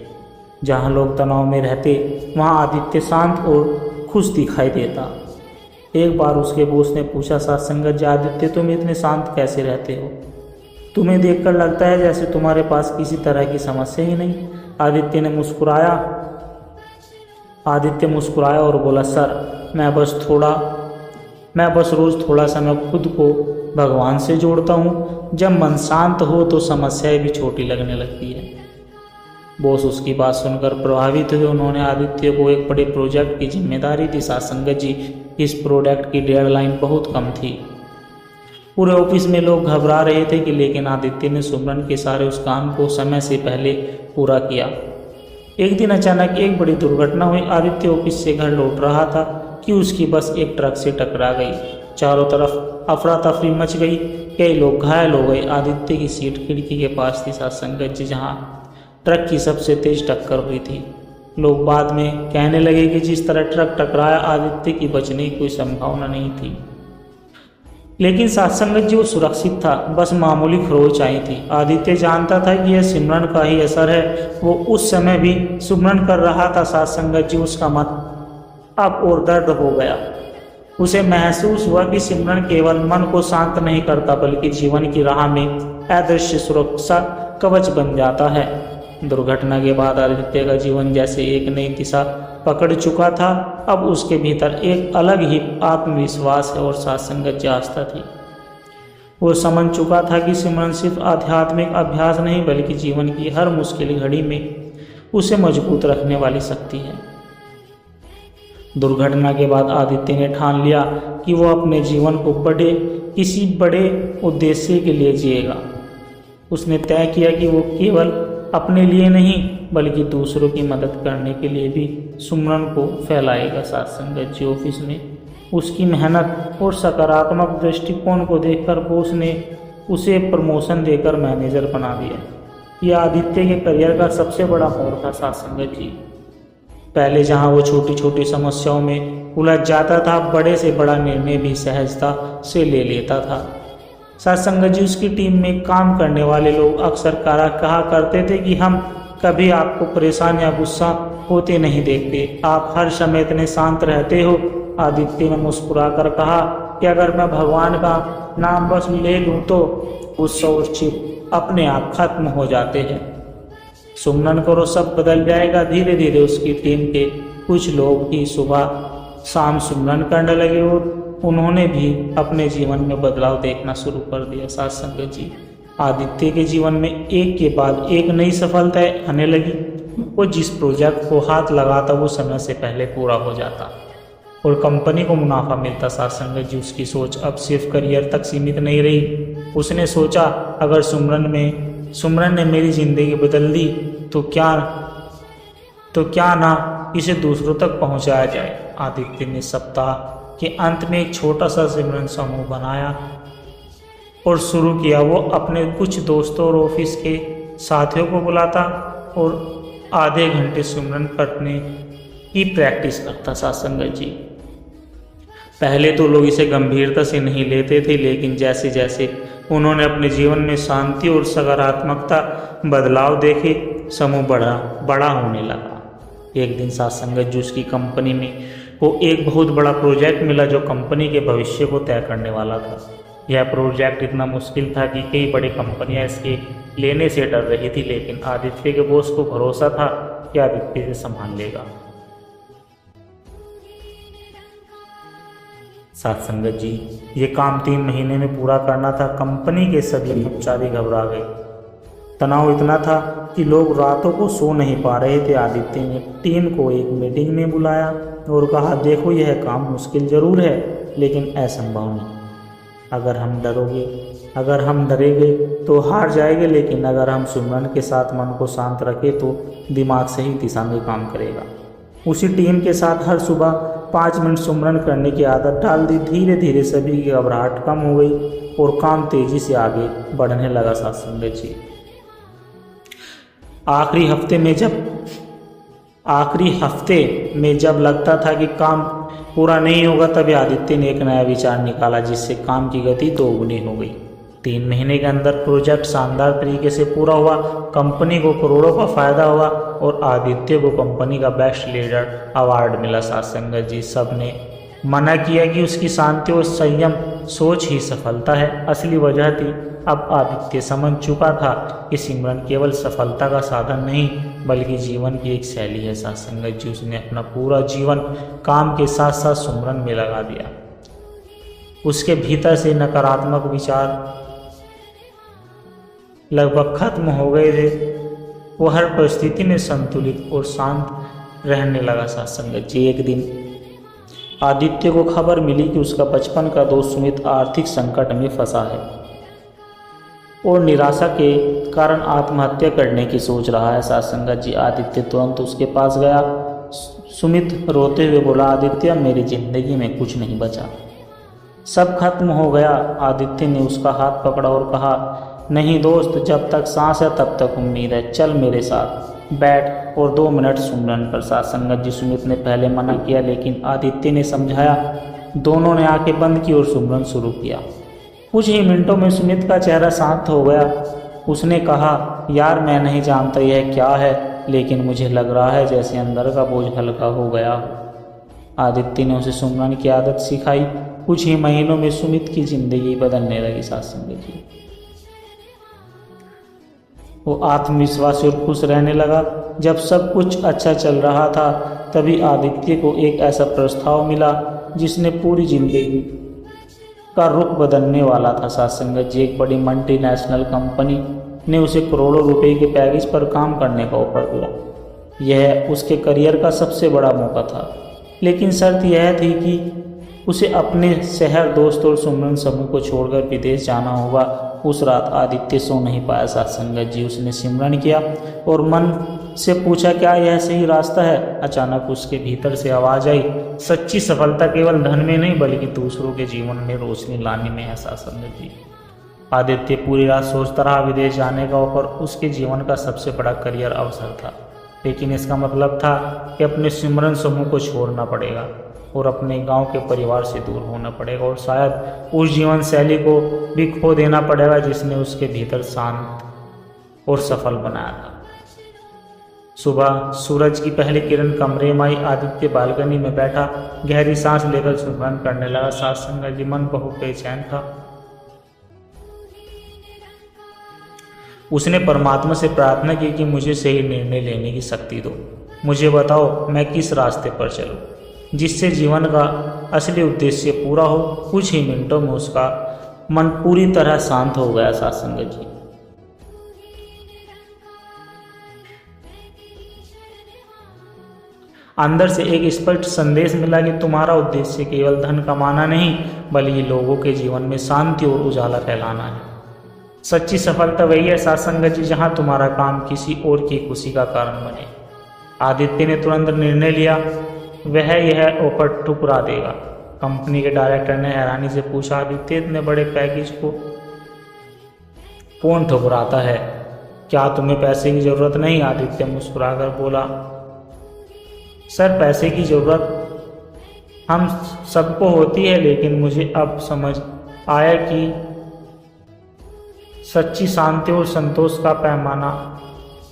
जहाँ लोग तनाव में रहते वहाँ आदित्य शांत और खुश दिखाई देता। एक बार उसके बॉस ने पूछा, साथ संगत जी, आदित्य तुम इतने शांत कैसे रहते हो? तुम्हें देखकर लगता है जैसे तुम्हारे पास किसी तरह की समस्या ही नहीं। आदित्य मुस्कुराया और बोला, सर मैं बस रोज़ थोड़ा समय खुद को भगवान से जोड़ता हूँ। जब मन शांत हो तो समस्याएं भी छोटी लगने लगती है। बॉस उसकी बात सुनकर प्रभावित हुए। उन्होंने आदित्य को एक बड़े प्रोजेक्ट की जिम्मेदारी दी। साथ संगत जी, इस प्रोजेक्ट की डेडलाइन बहुत कम थी। पूरे ऑफिस में लोग घबरा रहे थे लेकिन आदित्य ने सुमरन के सारे उस काम को समय से पहले पूरा किया। एक दिन अचानक एक बड़ी दुर्घटना हुई। आदित्य ऑफिस से घर लौट रहा था कि उसकी बस एक ट्रक से टकरा गई। चारों तरफ अफरा तफरी मच गई, कई लोग घायल हो गए। आदित्य की सीट खिड़की के पास थी। साथ संगत जी, जहाँ ट्रक की सबसे तेज टक्कर हुई थी। लोग बाद में कहने लगे कि जिस तरह ट्रक टकराया, आदित्य की बचने की कोई संभावना नहीं थी। लेकिन साथ संगत जी, वो सुरक्षित था, बस मामूली खरोंच आई थी। आदित्य जानता था कि यह सिमरन का ही असर है। वो उस समय भी सुमरन कर रहा था। साथ संगत जी, उसका मन अब और दर्द हो गया। उसे महसूस हुआ कि सिमरन केवल मन को शांत नहीं करता बल्कि जीवन की राह में अदृश्य सुरक्षा कवच बन जाता है। दुर्घटना के बाद आदित्य का जीवन जैसे एक नई दिशा पकड़ चुका था। अब उसके भीतर एक अलग ही आत्मविश्वास और साथ संगत आस्था थी। वो समझ चुका था कि सिमरन सिर्फ आध्यात्मिक अभ्यास नहीं बल्कि जीवन की हर मुश्किल घड़ी में उसे मजबूत रखने वाली शक्ति है। दुर्घटना के बाद आदित्य ने ठान लिया कि वो अपने जीवन को किसी बड़े उद्देश्य के लिए जिएगा। उसने तय किया कि वो केवल अपने लिए नहीं बल्कि दूसरों की मदद करने के लिए भी सुमरन को फैलाएगा। साथ संगत जी, ऑफिस में उसकी मेहनत और सकारात्मक दृष्टिकोण को देखकर बॉस ने उसे प्रमोशन देकर मैनेजर बना दिया। यह आदित्य के करियर का सबसे बड़ा मोड़ था। साथ संगत जी, पहले जहां वो छोटी छोटी समस्याओं में उलझ जाता था, बड़े से बड़ा निर्णय भी सहजता से ले लेता था। साथ संगत जी, उसकी टीम में काम करने वाले लोग अक्सर कहा करते थे कि हम कभी आपको परेशान या गुस्सा होते नहीं देखते, आप हर समय इतने शांत रहते हो। आदित्य ने मुस्कुराकर कहा कि अगर मैं भगवान का नाम बस ले लूँ तो गुस्सा और चिढ़ अपने आप खत्म हो जाते हैं। सुमरन करो, सब बदल जाएगा। धीरे धीरे उसकी टीम के कुछ लोग ही सुबह शाम सुमरन करने लगे और उन्होंने भी अपने जीवन में बदलाव देखना शुरू कर दिया। साथ संगत जी, आदित्य के जीवन में एक के बाद एक नई सफलताएं आने लगी। वो जिस प्रोजेक्ट को हाथ लगाता वो समय से पहले पूरा हो जाता और कंपनी को मुनाफा मिलता। साथ संगत जी, उसकी सोच अब सिर्फ करियर तक सीमित नहीं रही। उसने सोचा, अगर सुमरन ने मेरी जिंदगी बदल दी तो क्या ना इसे दूसरों तक पहुंचाया जाए। आदित्य ने सप्ताह के अंत में एक छोटा सा सिमरन समूह बनाया और शुरू किया। वो अपने कुछ दोस्तों और ऑफिस के साथियों को बुलाता और आधे घंटे सिमरन करने की प्रैक्टिस करता। साथ संगत जी, पहले तो लोग इसे गंभीरता से नहीं लेते थे, लेकिन जैसे जैसे उन्होंने अपने जीवन में शांति और सकारात्मकता बदलाव देखे, समूह बड़ा होने लगा। एक दिन साथ संगत जी, उसकी कंपनी में को एक बहुत बड़ा प्रोजेक्ट मिला जो कंपनी के भविष्य को तय करने वाला था। यह प्रोजेक्ट इतना मुश्किल था कि कई बड़ी कंपनियां इसके लेने से डर रही थी, लेकिन आदित्य के बॉस को भरोसा था कि आदित्य से संभाल लेगा। साथ संगत जी, ये काम 3 महीने में पूरा करना था। कंपनी के सभी कर्मचारी घबरा गए। तनाव इतना था कि लोग रातों को सो नहीं पा रहे थे। आदित्य ने टीम को एक मीटिंग में बुलाया और कहा, देखो, यह काम मुश्किल जरूर है लेकिन असंभव नहीं। अगर हम डरेंगे तो हार जाएंगे, लेकिन अगर हम सुमरन के साथ मन को शांत रखें तो दिमाग सही दिशा में काम करेगा। उसी टीम के साथ हर सुबह 5 मिनट सुमरन करने की आदत डाल दी। धीरे धीरे सभी की घबराहट कम हो गई और काम तेजी से आगे बढ़ने लगा। साथ संगत जी, आखिरी हफ्ते में जब आखिरी हफ्ते में जब लगता था कि काम पूरा नहीं होगा, तभी आदित्य ने एक नया विचार निकाला जिससे काम की गति दोगुनी हो गई। 3 महीने के अंदर प्रोजेक्ट शानदार तरीके से पूरा हुआ, कंपनी को करोड़ों का फायदा हुआ और आदित्य को कंपनी का बेस्ट लीडर अवार्ड मिला। साथ संगत जी, सब ने मना किया कि उसकी शांति और संयम सोच ही सफलता है। असली वजह थी, अब आदित्य समझ चुका था कि सिमरन केवल सफलता का साधन नहीं बल्कि जीवन की एक शैली है। साथ संगत जी, उसने अपना पूरा जीवन काम के साथ साथ सिमरन में लगा दिया। उसके भीतर से नकारात्मक विचार लगभग खत्म हो गए थे। वो हर परिस्थिति में संतुलित और शांत रहने लगा। साथ संगत जी, एक दिन आदित्य को खबर मिली कि उसका बचपन का दोस्त सुमित आर्थिक संकट में फंसा है और निराशा के कारण आत्महत्या करने की सोच रहा है। साथ संगत जी, आदित्य तुरंत उसके पास गया। सुमित रोते हुए बोला, आदित्य, मेरी जिंदगी में कुछ नहीं बचा, सब खत्म हो गया। आदित्य ने उसका हाथ पकड़ा और कहा, नहीं दोस्त, जब तक सांस है तब तक उम्मीद है, चल मेरे साथ बैठ और 2 मिनट सुमरन कर। साथ संगत जी, सुमित ने पहले मना किया लेकिन आदित्य ने समझाया। दोनों ने आंखें बंद की और सुमरन शुरू किया। कुछ ही मिनटों में सुमित का चेहरा शांत हो गया। उसने कहा, यार मैं नहीं जानता यह क्या है, लेकिन मुझे लग रहा है जैसे अंदर का बोझ हल्का हो गया हो। आदित्य ने उसे सुमरन की आदत सिखाई। कुछ ही महीनों में सुमित की जिंदगी बदलने लगी। साथ संगत जी, वो आत्मविश्वासी और खुश रहने लगा। जब सब कुछ अच्छा चल रहा था तभी आदित्य को एक ऐसा प्रस्ताव मिला जिसने पूरी जिंदगी का रुख बदलने वाला था। साथ संगत जी, एक बड़ी मल्टीनेशनल कंपनी ने उसे करोड़ों रुपए के पैकेज पर काम करने का ऑफर दिया। यह उसके करियर का सबसे बड़ा मौका था, लेकिन शर्त यह थी कि उसे अपने शहर, दोस्त और सुमरन समूह को छोड़कर विदेश जाना होगा। उस रात आदित्य सो नहीं पाया। साथ संगत जी, उसने सिमरन किया और मन से पूछा, क्या यह सही रास्ता है। अचानक उसके भीतर से आवाज आई, सच्ची सफलता केवल धन में नहीं बल्कि दूसरों के जीवन में रोशनी लाने में है। साथ संगत जी, आदित्य पूरी रात सोचता रहा। विदेश जाने का ऑफर उसके जीवन का सबसे बड़ा करियर अवसर था, लेकिन इसका मतलब था कि अपने सिमरन समूह को छोड़ना पड़ेगा और अपने गांव के परिवार से दूर होना पड़ेगा और शायद उस जीवन शैली को भी खो देना पड़ेगा जिसने उसके भीतर शांत और सफल बनाया था। सुबह सूरज की पहली किरण कमरे में आई। आदित्य बालकनी में बैठा गहरी सांस लेकर सुमरन करने लगा। साथ संगत जी, मन बहुत बेचैन था। उसने परमात्मा से प्रार्थना की कि मुझे सही निर्णय लेने की शक्ति दो। मुझे बताओ मैं किस रास्ते पर चलूं जिससे जीवन का असली उद्देश्य पूरा हो। कुछ ही मिनटों में उसका मन पूरी तरह शांत हो गया। साथ संगत जी, अंदर से एक स्पष्ट संदेश मिला कि तुम्हारा उद्देश्य केवल धन कमाना नहीं बल्कि लोगों के जीवन में शांति और उजाला फैलाना है। सच्ची सफलता वही है साथ संगत जी जहां तुम्हारा काम किसी और की खुशी का कारण बने। आदित्य ने तुरंत निर्णय लिया, वह यह ऑफर ठुकरा देगा। कंपनी के डायरेक्टर ने हैरानी से पूछा, आदित्य इतने बड़े पैकेज को कौन ठुकराता है? क्या तुम्हें पैसे की जरूरत नहीं? आदित्य मुस्कुराकर बोला, सर पैसे की जरूरत हम सबको होती है, लेकिन मुझे अब समझ आया कि सच्ची शांति और संतोष का पैमाना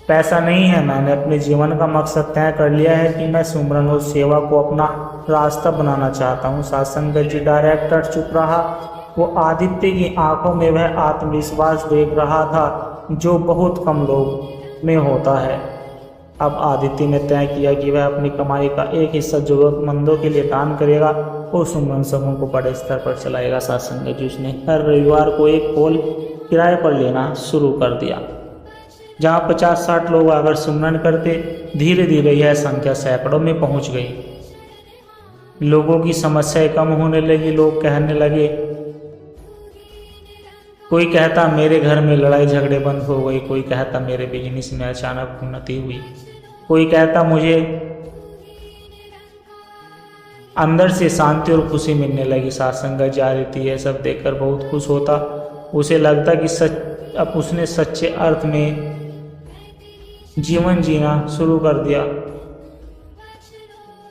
पैसा नहीं है। मैंने अपने जीवन का मकसद तय कर लिया है कि मैं सुमरन और सेवा को अपना रास्ता बनाना चाहता हूँ। साथ संगत जी, डायरेक्टर चुप रहा। वो आदित्य की आंखों में वह आत्मविश्वास देख रहा था जो बहुत कम लोग में होता है। अब आदित्य ने तय किया कि वह अपनी कमाई का एक हिस्सा जरूरतमंदों के लिए दान करेगा और सुमरन समूह को बड़े स्तर पर चलाएगा। साथ संगत जी, उसने हर रविवार को एक हॉल किराए पर लेना शुरू कर दिया जहां 50-60 लोग आकर सुमरन करते। धीरे धीरे यह संख्या सैकड़ों में पहुंच गई। लोगों की समस्याएं कम होने लगी। लोग कहने लगे, कोई कहता मेरे घर में लड़ाई झगड़े बंद हो गई, कोई कहता मेरे बिजनेस में अचानक उन्नति हुई, कोई कहता मुझे अंदर से शांति और खुशी मिलने लगी। साथ संगत जी, आदित्य यह सब देखकर बहुत खुश होता। उसे लगता कि अब उसने सच्चे अर्थ में जीवन जीना शुरू कर दिया।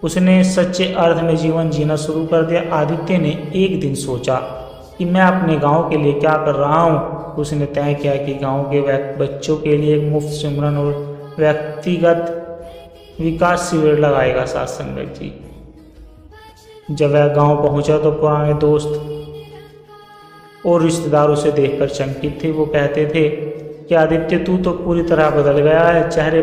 उसने सच्चे अर्थ में जीवन जीना शुरू कर दिया। आदित्य ने एक दिन सोचा कि मैं अपने गांव के लिए क्या कर रहा हूं। उसने तय किया कि गांव के बच्चों के लिए एक मुफ्त सिमरन और व्यक्तिगत विकास शिविर लगाएगा। साथ संगत जी, जब वह गांव पहुंचा तो पुराने दोस्त और रिश्तेदार उसे देखकर चकित थे। वो कहते थे कि आदित्य, तू तो पूरी तरह बदल गया है। चेहरे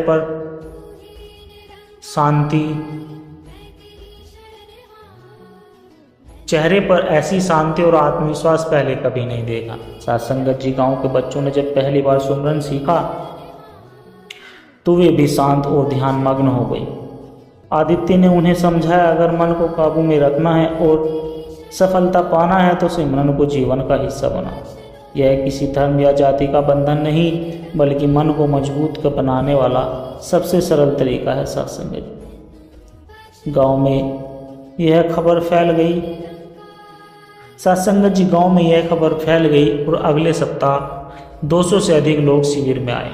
पर ऐसी शांति और आत्मविश्वास पहले कभी नहीं देखा। साथ संगत जी, गांव के बच्चों ने जब पहली बार सुमरन सीखा तो वे भी शांत और ध्यान मग्न हो गई। आदित्य ने उन्हें समझाया, अगर मन को काबू में रखना है और सफलता पाना है तो सिमरन को जीवन का हिस्सा बना। यह किसी धर्म या जाति का बंधन नहीं, बल्कि मन को मजबूत बनाने वाला सबसे सरल तरीका है। साथ संगत, गांव में यह खबर फैल गई। साथ संगत जी, गांव में यह खबर फैल गई और अगले सप्ताह 200 से अधिक लोग शिविर में आए।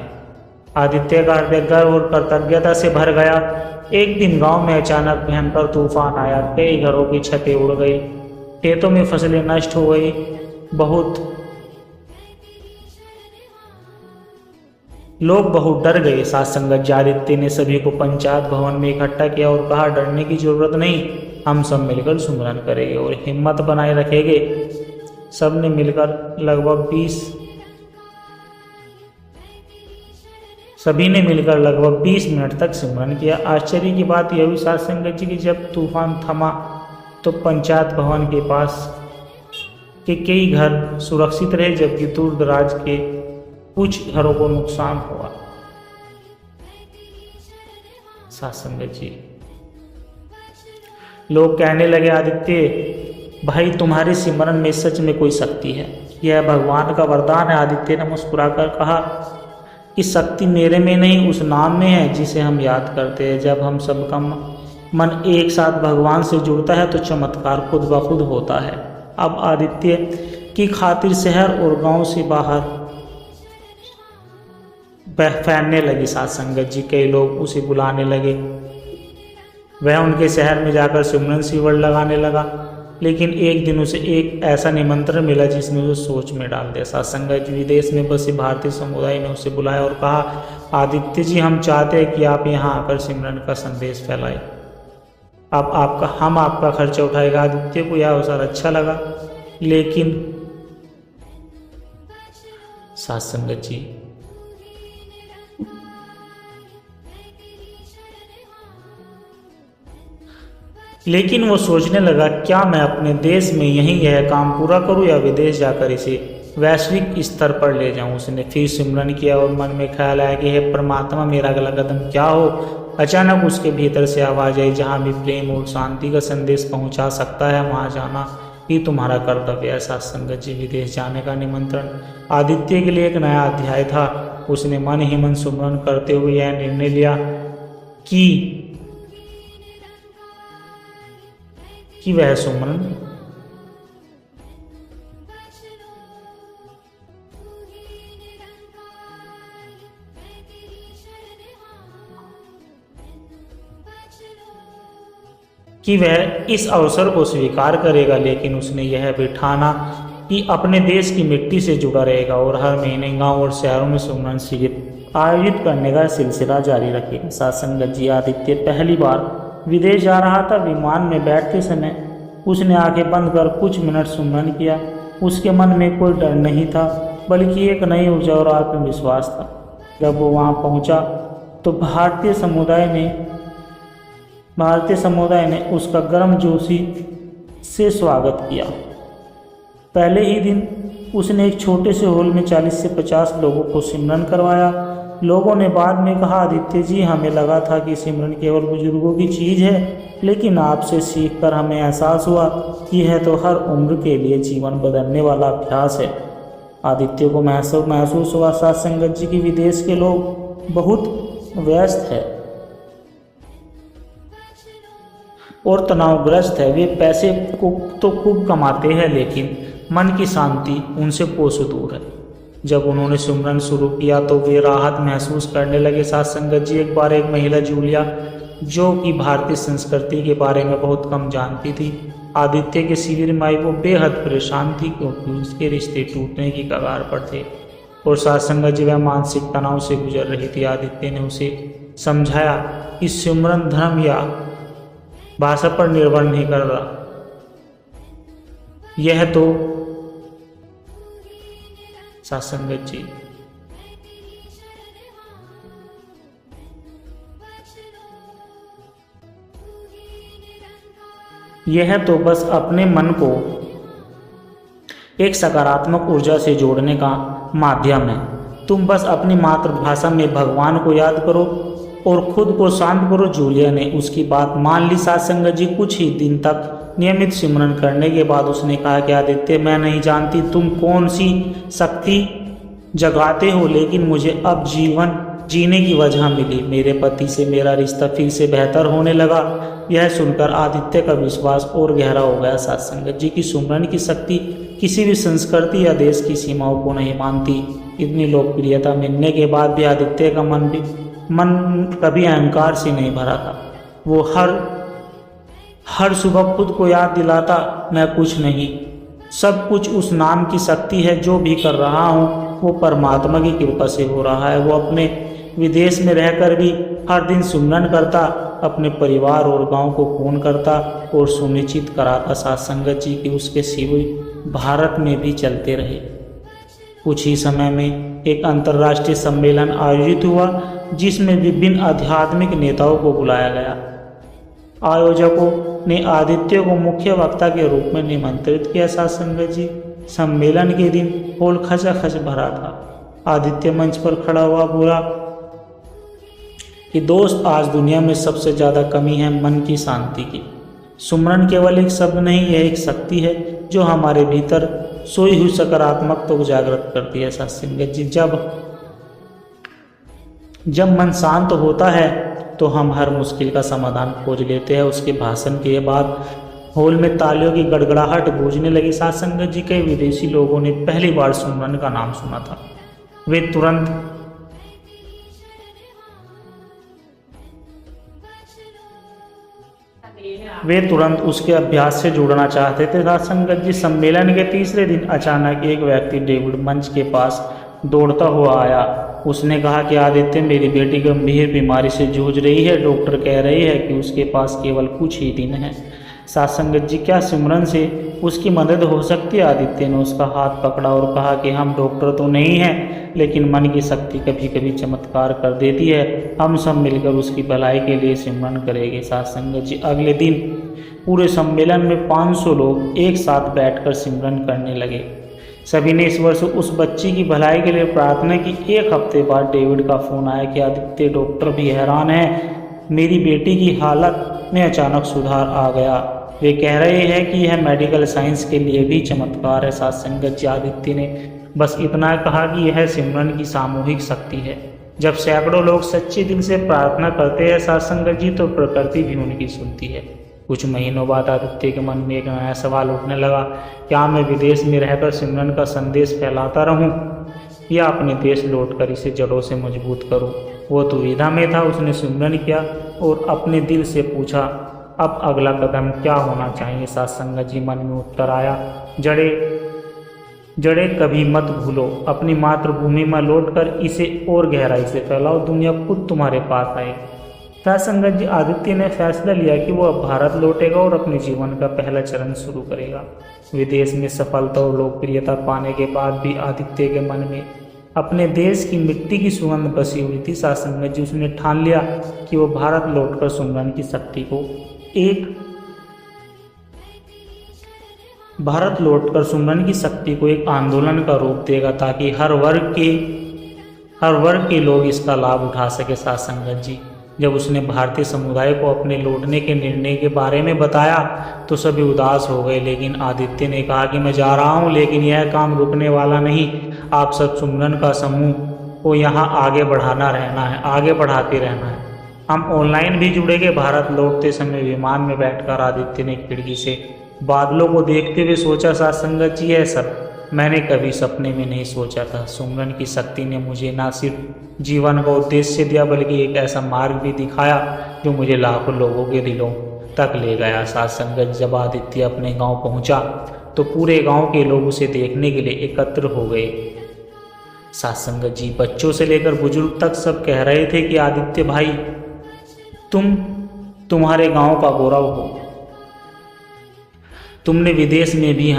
आदित्य का हृदय गर्व और कृतज्ञता से भर गया। एक दिन गांव में अचानक भयंकर तूफान आया। कई घरों की छतें उड़ गई, खेतों में फसलें नष्ट हो गई। लोग बहुत डर गए। साथ संगत जी, आदित्य ने सभी को पंचायत भवन में इकट्ठा किया और कहा, डरने की जरूरत नहीं, हम सब मिलकर सुमरन करेंगे और हिम्मत बनाए रखेंगे। सबने मिलकर सभी ने मिलकर लगभग 20 मिनट तक सिमरन किया। आश्चर्य की बात यह हुई साथ संगत जी की जब तूफान थमा तो पंचायत भवन के पास के कई घर सुरक्षित रहे, जबकि दूर दराज के कुछ घरों को नुकसान हुआ। साथ संगत जी, लोग कहने लगे, आदित्य भाई, तुम्हारे सिमरन में सच में कोई शक्ति है, यह भगवान का वरदान है। आदित्य ने मुस्कुराकर कहा कि शक्ति मेरे में नहीं, उस नाम में है जिसे हम याद करते हैं। जब हम सबका मन एक साथ भगवान से जुड़ता है तो चमत्कार खुद ब खुद होता है। अब आदित्य की खातिर शहर और गांव से बाहर फैलने लगी। साथ संगत जी, कई लोग उसे बुलाने लगे। वह उनके शहर में जाकर सिमरन शिविर लगाने लगा। लेकिन एक दिन उसे एक ऐसा निमंत्रण मिला जिसने उसे सोच में डाल दिया। साथ संगत जी, विदेश में बसे भारतीय समुदाय ने उसे बुलाया और कहा, आदित्य जी, हम चाहते हैं कि आप यहाँ आकर सिमरन का संदेश फैलाएं। अब हम आपका खर्चा उठाएगा। आदित्य को यह अवसर अच्छा लगा, लेकिन साथ संगत जी, लेकिन वो सोचने लगा, क्या मैं अपने देश में यहीं यह काम पूरा करूं या विदेश जाकर इसे वैश्विक स्तर पर ले जाऊं। उसने फिर सिमरन किया और मन में ख्याल आया कि हे परमात्मा, मेरा अगला कदम क्या हो। अचानक उसके भीतर से आवाज आई, जहां भी प्रेम और शांति का संदेश पहुंचा सकता है वहां जाना ही तुम्हारा कर्तव्य है। साथ संगत जी, विदेश जाने का निमंत्रण आदित्य के लिए एक नया अध्याय था। उसने मन ही मन सिमरन करते हुए यह निर्णय लिया कि वह सुमरन इस अवसर को स्वीकार करेगा। लेकिन उसने यह भी ठाना कि अपने देश की मिट्टी से जुड़ा रहेगा और हर महीने गांव और शहरों में सुमरन शिविर आयोजित करने का सिलसिला जारी रखेगा। साथ संगत जी, आदित्य पहली बार विदेश जा रहा था। विमान में बैठते समय उसने आंखें बंद कर कुछ मिनट सुमरन किया। उसके मन में कोई डर नहीं था, बल्कि एक नई ऊर्जा और आत्मविश्वास था। जब वो वहां पहुंचा तो भारतीय समुदाय ने उसका गर्मजोशी से स्वागत किया। पहले ही दिन उसने एक छोटे से हॉल में 40 से 50 लोगों को सिमरन करवाया। लोगों ने बाद में कहा, आदित्य जी, हमें लगा था कि सिमरन केवल बुजुर्गों की चीज़ है, लेकिन आपसे सीखकर हमें एहसास हुआ कि यह तो हर उम्र के लिए जीवन बदलने वाला अभ्यास है। आदित्य को महसूस हुआ, साथ संगत जी, की विदेश के लोग बहुत व्यस्त है और तनावग्रस्त है। वे पैसे को तो खूब कमाते हैं, लेकिन मन की शांति उनसे कोसों दूर है। जब उन्होंने सिमरन शुरू किया तो वे राहत महसूस करने लगे। साथ संगत जी, एक बार एक महिला जूलिया जो कि भारतीय संस्कृति के बारे में बहुत कम जानती थी। आदित्य के शिविर में आई वो बेहद परेशान थी क्योंकि उसके रिश्ते टूटने की कगार पर थे और सत्संग जी वह मानसिक तनाव से गुजर रही थी। आदित्य ने उसे समझाया कि सिमरन धर्म या भाषा पर निर्भर नहीं कर रहा, यह तो सत्संग जी यह तो बस अपने मन को एक सकारात्मक ऊर्जा से जोड़ने का माध्यम है। तुम बस अपनी मातृभाषा में भगवान को याद करो और खुद को शांत करो। जूलिया ने उसकी बात मान ली। सत्संग जी कुछ ही दिन तक नियमित सिमरन करने के बाद उसने कहा कि आदित्य, मैं नहीं जानती तुम कौन सी शक्ति जगाते हो, लेकिन मुझे अब जीवन जीने की वजह मिली। मेरे पति से मेरा रिश्ता फिर से बेहतर होने लगा। यह सुनकर आदित्य का विश्वास और गहरा हो गया। सत्संग जी की सुमरन की शक्ति किसी भी संस्कृति या देश की सीमाओं को नहीं मानती। इतनी लोकप्रियता मिलने के बाद भी आदित्य का मन कभी अहंकार से नहीं भरा था। वो हर सुबह खुद को याद दिलाता, मैं कुछ नहीं, सब कुछ उस नाम की शक्ति है। जो भी कर रहा हूँ वो परमात्मा की कृपा से हो रहा है। वो अपने विदेश में रहकर भी हर दिन सुमरन करता, अपने परिवार और गांव को फोन करता और सुनिश्चित कराता सत्संग जी कि उसके शिविर भारत में भी चलते रहे। कुछ ही समय में एक अंतर्राष्ट्रीय सम्मेलन आयोजित हुआ जिसमें विभिन्न आध्यात्मिक नेताओं को बुलाया गया। आयोजकों ने आदित्य को मुख्य वक्ता के रूप में निमंत्रित किया। सत्संग जी सम्मेलन के दिन हॉल खचाखच भरा था। आदित्य मंच पर खड़ा हुआ बोला कि दोस्त, आज दुनिया में सबसे ज़्यादा कमी है मन की शांति की। सुमरन केवल एक शब्द नहीं, यह एक शक्ति है जो हमारे भीतर सोई हुई सकारात्मकता को जागृत करती है। सत्संग जी, जब मन शांत होता है तो हम हर मुश्किल का समाधान खोज लेते हैं। उसके भाषण के बाद हॉल में तालियों की गड़गड़ाहट गूंजने लगी। सत्संग जी के विदेशी लोगों ने पहली बार सुमरन का नाम सुना था। वे तुरंत उसके अभ्यास से जुड़ना चाहते थे। सत्संग जी सम्मेलन के तीसरे दिन अचानक एक व्यक्ति डेविड मंच के पास दौड़ता हुआ आया। उसने कहा कि आदित्य, मेरी बेटी गंभीर बीमारी से जूझ रही है। डॉक्टर कह रही है कि उसके पास केवल कुछ ही दिन है। सत्संग जी, क्या सिमरन से उसकी मदद हो सकती है? आदित्य ने उसका हाथ पकड़ा और कहा कि हम डॉक्टर तो नहीं हैं, लेकिन मन की शक्ति कभी कभी चमत्कार कर देती है। हम सब मिलकर उसकी भलाई के लिए सिमरन करेंगे। सत्संग जी, अगले दिन पूरे सम्मेलन में 500 लोग एक साथ बैठकर सिमरन करने लगे। सभी ने ईश्वर से उस बच्ची की भलाई के लिए प्रार्थना की। एक हफ्ते बाद डेविड का फोन आया कि आदित्य, डॉक्टर भी हैरान है, मेरी बेटी की हालत में अचानक सुधार आ गया। वे कह रहे हैं कि यह मेडिकल साइंस के लिए भी चमत्कार है। सत्संग जी, आदित्य ने बस इतना कहा कि यह सिमरन की सामूहिक शक्ति है। जब सैकड़ों लोग सच्चे दिल से प्रार्थना करते हैं सत्संग जी, तो प्रकृति भी उनकी सुनती है। कुछ महीनों बाद आदित्य के मन में एक नया सवाल उठने लगा, क्या मैं विदेश में रहकर सिमरन का संदेश फैलाता रहूं या अपने देश लौटकर इसे जड़ों से मजबूत करूं? वो दुविधा में था। उसने सिमरन किया और अपने दिल से पूछा, अब अगला कदम क्या होना चाहिए? सत्संग जी, मन में उत्तर आया, जड़ें कभी मत भूलो। अपनी मातृभूमि में लौटकर इसे और गहराई से फैलाओ, दुनिया खुद तुम्हारे पास आए। सत्संग जी, आदित्य ने फैसला लिया कि वो अब भारत लौटेगा और अपने जीवन का पहला चरण शुरू करेगा। विदेश में सफलता और लोकप्रियता पाने के बाद भी आदित्य के मन में अपने देश की मिट्टी की सुगंध बसी हुई थी। सत्संग जी, उसने ठान लिया कि वो भारत लौटकर सुमरन की शक्ति को एक आंदोलन का रूप देगा ताकि हर वर्ग के लोग इसका लाभ उठा सके। सत्संग जी, जब उसने भारतीय समुदाय को अपने लौटने के निर्णय के बारे में बताया तो सभी उदास हो गए, लेकिन आदित्य ने कहा कि मैं जा रहा हूं, लेकिन यह काम रुकने वाला नहीं। आप सब सुमरन का समूह को यहाँ आगे बढ़ाते रहना है। हम ऑनलाइन भी जुड़ेंगे। भारत लौटते समय विमान में बैठकर आदित्य ने खिड़की से बादलों को देखते हुए सोचा, सत्संग जी, यह सब मैंने कभी सपने में नहीं सोचा था। सुमरन की शक्ति ने मुझे न सिर्फ जीवन का उद्देश्य दिया बल्कि एक ऐसा मार्ग भी दिखाया जो मुझे लाखों लोगों के दिलों तक ले गया। साथ संगत जब आदित्य अपने गांव पहुंचा तो पूरे गांव के लोग उसे देखने के लिए एकत्र हो गए। साथ संगत जी, बच्चों से लेकर बुजुर्ग तक सब कह रहे थे कि आदित्य भाई, तुम्हारे गांव का गौरव हो। तुमने विदेश में भी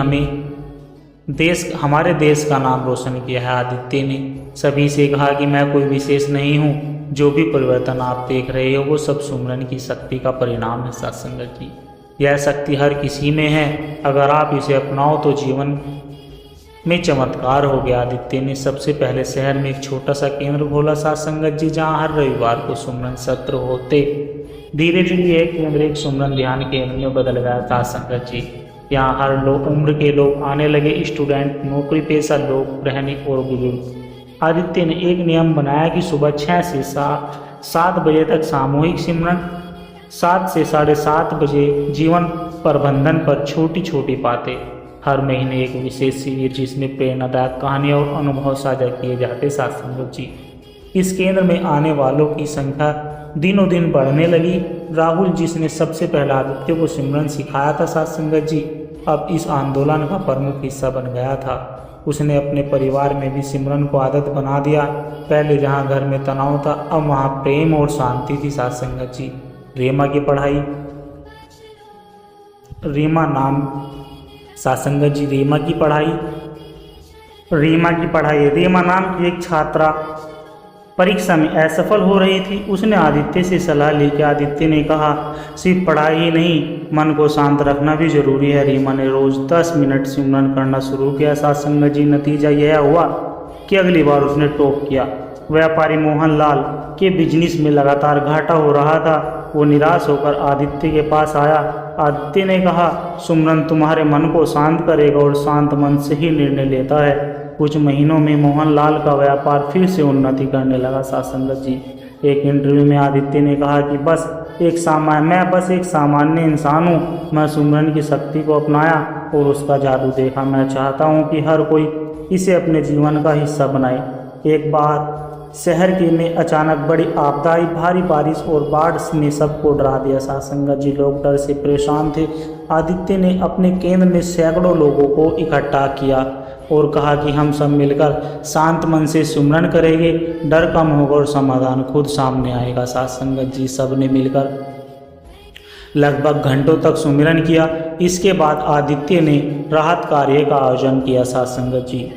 हमारे देश का नाम रोशन किया है। आदित्य ने सभी से कहा कि मैं कोई विशेष नहीं हूँ, जो भी परिवर्तन आप देख रहे हो वो सब सुमरन की शक्ति का परिणाम है। साथ संगत जी, यह शक्ति हर किसी में है, अगर आप इसे अपनाओ तो जीवन में चमत्कार हो गया। आदित्य ने सबसे पहले शहर में एक छोटा सा केंद्र खोला। साथ संगत जी, जहाँ हर रविवार को सुमरन सत्र होते। धीरे धीरे यह केंद्र एक सुमरन ध्यान केंद्र में बदल गया। साथ संगत जी, यहाँ हर उम्र के लोग आने लगे, स्टूडेंट, नौकरी पेशा लोग, गृहिणी और बुजुर्ग। आदित्य ने एक नियम बनाया कि सुबह 6 से 7 बजे तक सामूहिक सिमरन, 7 से 7:30 बजे जीवन प्रबंधन पर छोटी छोटी बातें। हर महीने एक विशेष शिविर जिसमें प्रेरणादायक कहानी और अनुभव साझा किए जाते। साथ संगत जी, इस केंद्र में आने वालों की संख्या दिनों दिन बढ़ने लगी। राहुल, जिसने सबसे पहले आदित्य को सिमरन सिखाया था, साथ संगत जी, अब इस आंदोलन का प्रमुख हिस्सा बन गया था। उसने अपने परिवार में भी सिमरन को आदत बना दिया। पहले जहां घर में तनाव था, अब वहां प्रेम और शांति थी। साथ संगत जी, रीमा की पढ़ाई, रीमा नाम की एक छात्रा परीक्षा में असफल हो रही थी। उसने आदित्य से सलाह ली कि आदित्य ने कहा, सिर्फ पढ़ाई ही नहीं, मन को शांत रखना भी जरूरी है। रीमा ने रोज 10 मिनट सिमरन करना शुरू किया। साथ संगत जी, नतीजा यह हुआ कि अगली बार उसने टॉप किया। व्यापारी मोहनलाल के बिजनेस में लगातार घाटा हो रहा था। वो निराश होकर आदित्य के पास आया। आदित्य ने कहा, सुमरन तुम्हारे मन को शांत करेगा और शांत मन से ही निर्णय लेता है। कुछ महीनों में मोहनलाल का व्यापार फिर से उन्नति करने लगा। साथ संगत जी, एक इंटरव्यू में आदित्य ने कहा कि मैं बस एक सामान्य इंसान हूँ। मैं सुमरन की शक्ति को अपनाया और उसका जादू देखा। मैं चाहता हूँ कि हर कोई इसे अपने जीवन का हिस्सा बनाए। एक बार शहर के में अचानक बड़ी आपदा आई। भारी बारिश और बाढ़ ने सबको डरा दिया। साथ संगत जी, लोग डर से परेशान थे। आदित्य ने अपने केंद्र में सैकड़ों लोगों को इकट्ठा किया और कहा कि हम सब मिलकर शांत मन से सुमरन करेंगे, डर कम होगा और समाधान खुद सामने आएगा। साथ संगत जी, सब ने मिलकर लगभग घंटों तक सुमिरन किया। इसके बाद आदित्य ने राहत कार्य का आयोजन किया। साथ संगत जी,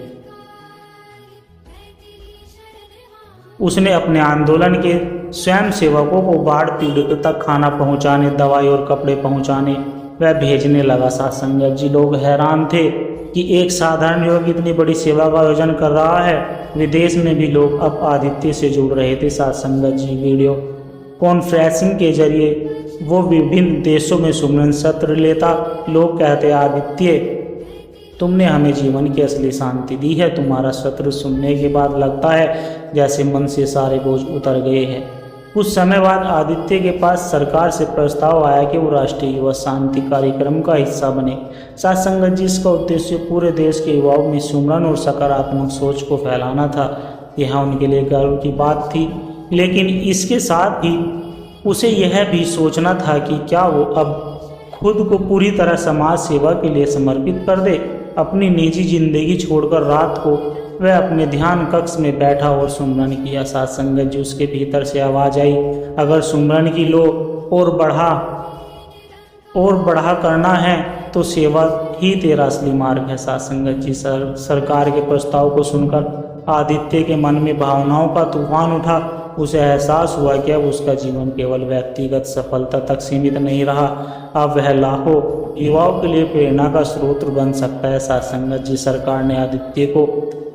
उसने अपने आंदोलन के स्वयं सेवकों को बाढ़ पीड़ितों तक खाना पहुंचाने, दवाई और कपड़े पहुंचाने व भेजने लगा। साथ संगत जी, लोग हैरान थे कि एक साधारण युवक इतनी बड़ी सेवा का आयोजन कर रहा है। विदेश में भी लोग अब आदित्य से जुड़ रहे थे। साथ संगत जी, वीडियो कॉन्फ्रेंसिंग के जरिए वो विभिन्न देशों में सुमरन सत्र लेता। लोग कहते, आदित्य, तुमने हमें जीवन की असली शांति दी है। तुम्हारा सत्र सुनने के बाद लगता है जैसे मन से सारे बोझ उतर गए हैं। कुछ समय बाद आदित्य के पास सरकार से प्रस्ताव आया कि वो राष्ट्रीय युवा शांति कार्यक्रम का हिस्सा बने। साथ संगत जी, इसका उद्देश्य पूरे देश के युवाओं में सुमरन और सकारात्मक सोच को फैलाना था। यह उनके लिए गर्व की बात थी, लेकिन इसके साथ ही उसे यह भी सोचना था कि क्या वो अब खुद को पूरी तरह समाज सेवा के लिए समर्पित कर दे। अपनी निजी जिंदगी छोड़कर रात को वह अपने ध्यान कक्ष में बैठा और सुमरन किया। साथ संगत जी, उसके भीतर से आवाज आई, अगर सुमरन की लो और बढ़ा करना है तो सेवा ही तेरा असली मार्ग है। साथ संगत जी, सरकार के प्रस्ताव को सुनकर आदित्य के मन में भावनाओं का तूफान उठा। उसे एहसास हुआ कि अब उसका जीवन केवल व्यक्तिगत सफलता तक सीमित नहीं रहा, अब वह लाखों युवाओं के लिए प्रेरणा का स्रोत बन सकता है। साथ संगत जी, सरकार ने आदित्य को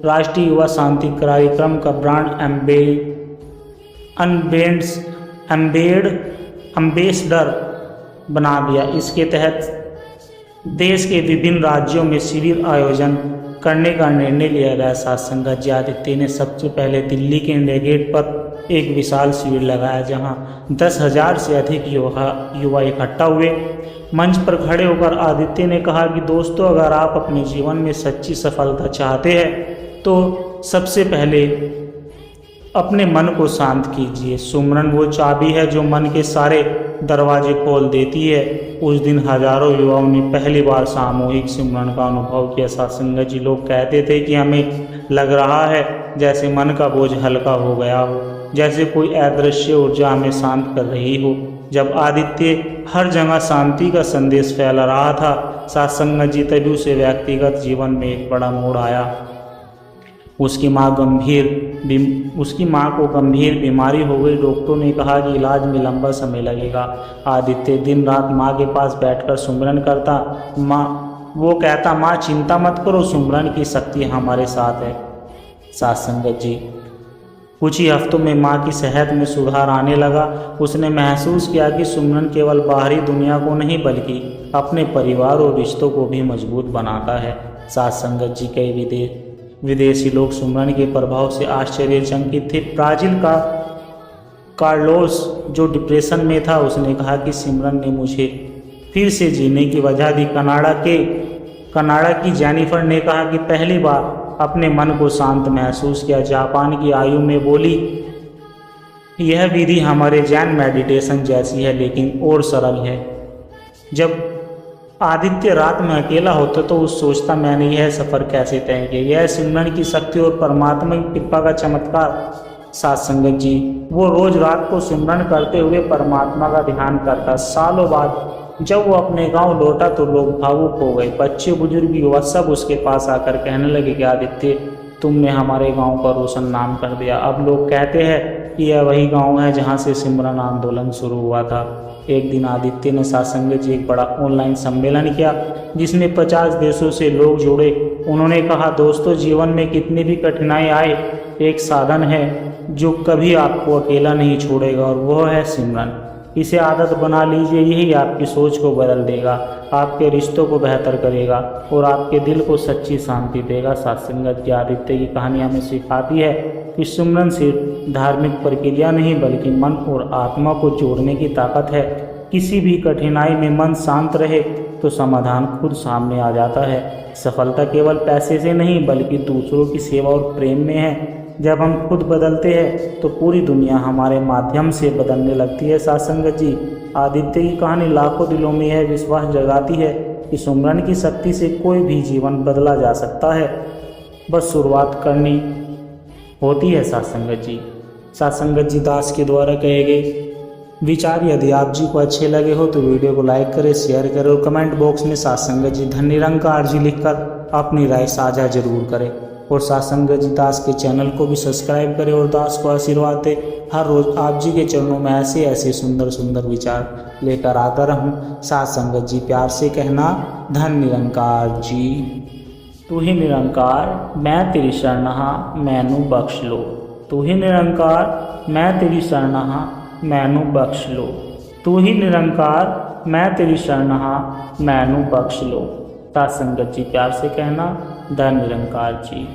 राष्ट्रीय युवा शांति कार्यक्रम का ब्रांड एम्बेसडर बना दिया। इसके तहत देश के विभिन्न राज्यों में शिविर आयोजन करने का निर्णय लिया गया। साथ संगत जी, आदित्य ने सबसे पहले दिल्ली के इंडिया गेट पर एक विशाल शिविर लगाया जहां 10,000 से अधिक युवा इकट्ठा हुए। मंच पर खड़े होकर आदित्य ने कहा कि दोस्तों, अगर आप अपने जीवन में सच्ची सफलता चाहते हैं तो सबसे पहले अपने मन को शांत कीजिए। सुमरन वो चाबी है जो मन के सारे दरवाजे खोल देती है। उस दिन हजारों युवाओं ने पहली बार सामूहिक सिमरन का अनुभव किया। सत्संगत जी लोग कहते थे कि हमें लग रहा है जैसे मन का बोझ हल्का हो गया हो, जैसे कोई अदृश्य ऊर्जा हमें शांत कर रही हो। जब आदित्य हर जगह शांति का संदेश फैला रहा था, सत्संगत जी तभी उसे व्यक्तिगत जीवन में एक बड़ा मोड़ आया। उसकी माँ को गंभीर बीमारी हो गई। डॉक्टरों ने कहा कि इलाज में लंबा समय लगेगा। आदित्य दिन रात माँ के पास बैठकर सुमरन करता। वो कहता, माँ चिंता मत करो, सुमरन की शक्ति हमारे साथ है। सत्संगत जी, कुछ ही हफ्तों में माँ की सेहत में सुधार आने लगा। उसने महसूस किया कि सुमरन केवल बाहरी दुनिया को नहीं बल्कि अपने परिवार और रिश्तों को भी मजबूत बनाता है। सत्संगत जी, कई विदेशी लोग सुमरन के प्रभाव से आश्चर्यचकित थे। ब्राजील का कार्लोस, जो डिप्रेशन में था, उसने कहा कि सिमरन ने मुझे फिर से जीने की वजह दी। कनाडा की जेनिफर ने कहा कि पहली बार अपने मन को शांत महसूस किया। जापान की आयु में बोली, यह विधि हमारे जैन मेडिटेशन जैसी है लेकिन और सरल है। जब आदित्य रात में अकेला होता तो उस सोचता, मैंने यह सफ़र कैसे तय किया। यह सिमरन की शक्ति और परमात्मा की कृपा का चमत्कार। सत्संगत जी, वो रोज रात को सिमरन करते हुए परमात्मा का ध्यान करता। सालों बाद जब वो अपने गांव लौटा तो लोग भावुक हो गए। बच्चे, बुजुर्ग, युवा सब उसके पास आकर कहने लगे कि आदित्य, तुमने हमारे गांव का रोशन नाम कर दिया। अब लोग कहते हैं कि यह वही गांव है जहां से सिमरन आंदोलन शुरू हुआ था। एक दिन आदित्य ने सत्संगत जी एक बड़ा ऑनलाइन सम्मेलन किया जिसमें 50 देशों से लोग जुड़े। उन्होंने कहा, दोस्तों, जीवन में कितनी भी कठिनाई आए, एक साधन है जो कभी आपको अकेला नहीं छोड़ेगा और वह है सिमरन। इसे आदत बना लीजिए, यही आपकी सोच को बदल देगा, आपके रिश्तों को बेहतर करेगा और आपके दिल को सच्ची शांति देगा। सत्संगत जी, आदित्य की कहानी हमें सिखाती है कि सिमरन सिर्फ धार्मिक प्रक्रिया नहीं बल्कि मन और आत्मा को जोड़ने की ताकत है। किसी भी कठिनाई में मन शांत रहे तो समाधान खुद सामने आ जाता है। सफलता केवल पैसे से नहीं बल्कि दूसरों की सेवा और प्रेम में है। जब हम खुद बदलते हैं तो पूरी दुनिया हमारे माध्यम से बदलने लगती है। सत्संगत जी, आदित्य की कहानी लाखों दिलों में यह विश्वास जगाती है कि सुमरन की शक्ति से कोई भी जीवन बदला जा सकता है, बस शुरुआत करनी होती है। सत्संगत जी दास के द्वारा कहे गए विचार यदि आप जी को अच्छे लगे हो तो वीडियो को लाइक करें, शेयर करें और कमेंट बॉक्स में सत्संगत जी धन निरंकार जी लिखकर अपनी राय साझा जरूर करें। और सत्संगत जी दास के चैनल को भी सब्सक्राइब करें और दास को आशीर्वाद दें। हर रोज आप जी के चरणों में ऐसे ऐसे सुंदर सुंदर विचार लेकर आता रहूं। सत्संगत जी, प्यार से कहना, धन निरंकार जी। तू ही निरंकार, मैं तेरी शरणहा, मैनू बख्श लो। तू ही निरंकार, मैं तेरी शरणहा, मैनू बख्श लो। तू ही निरंकार, मैं तेरी शरणहा, मैनू बख्श लो। सत्संगत जी, प्यार से कहना, धन निरंकार जी।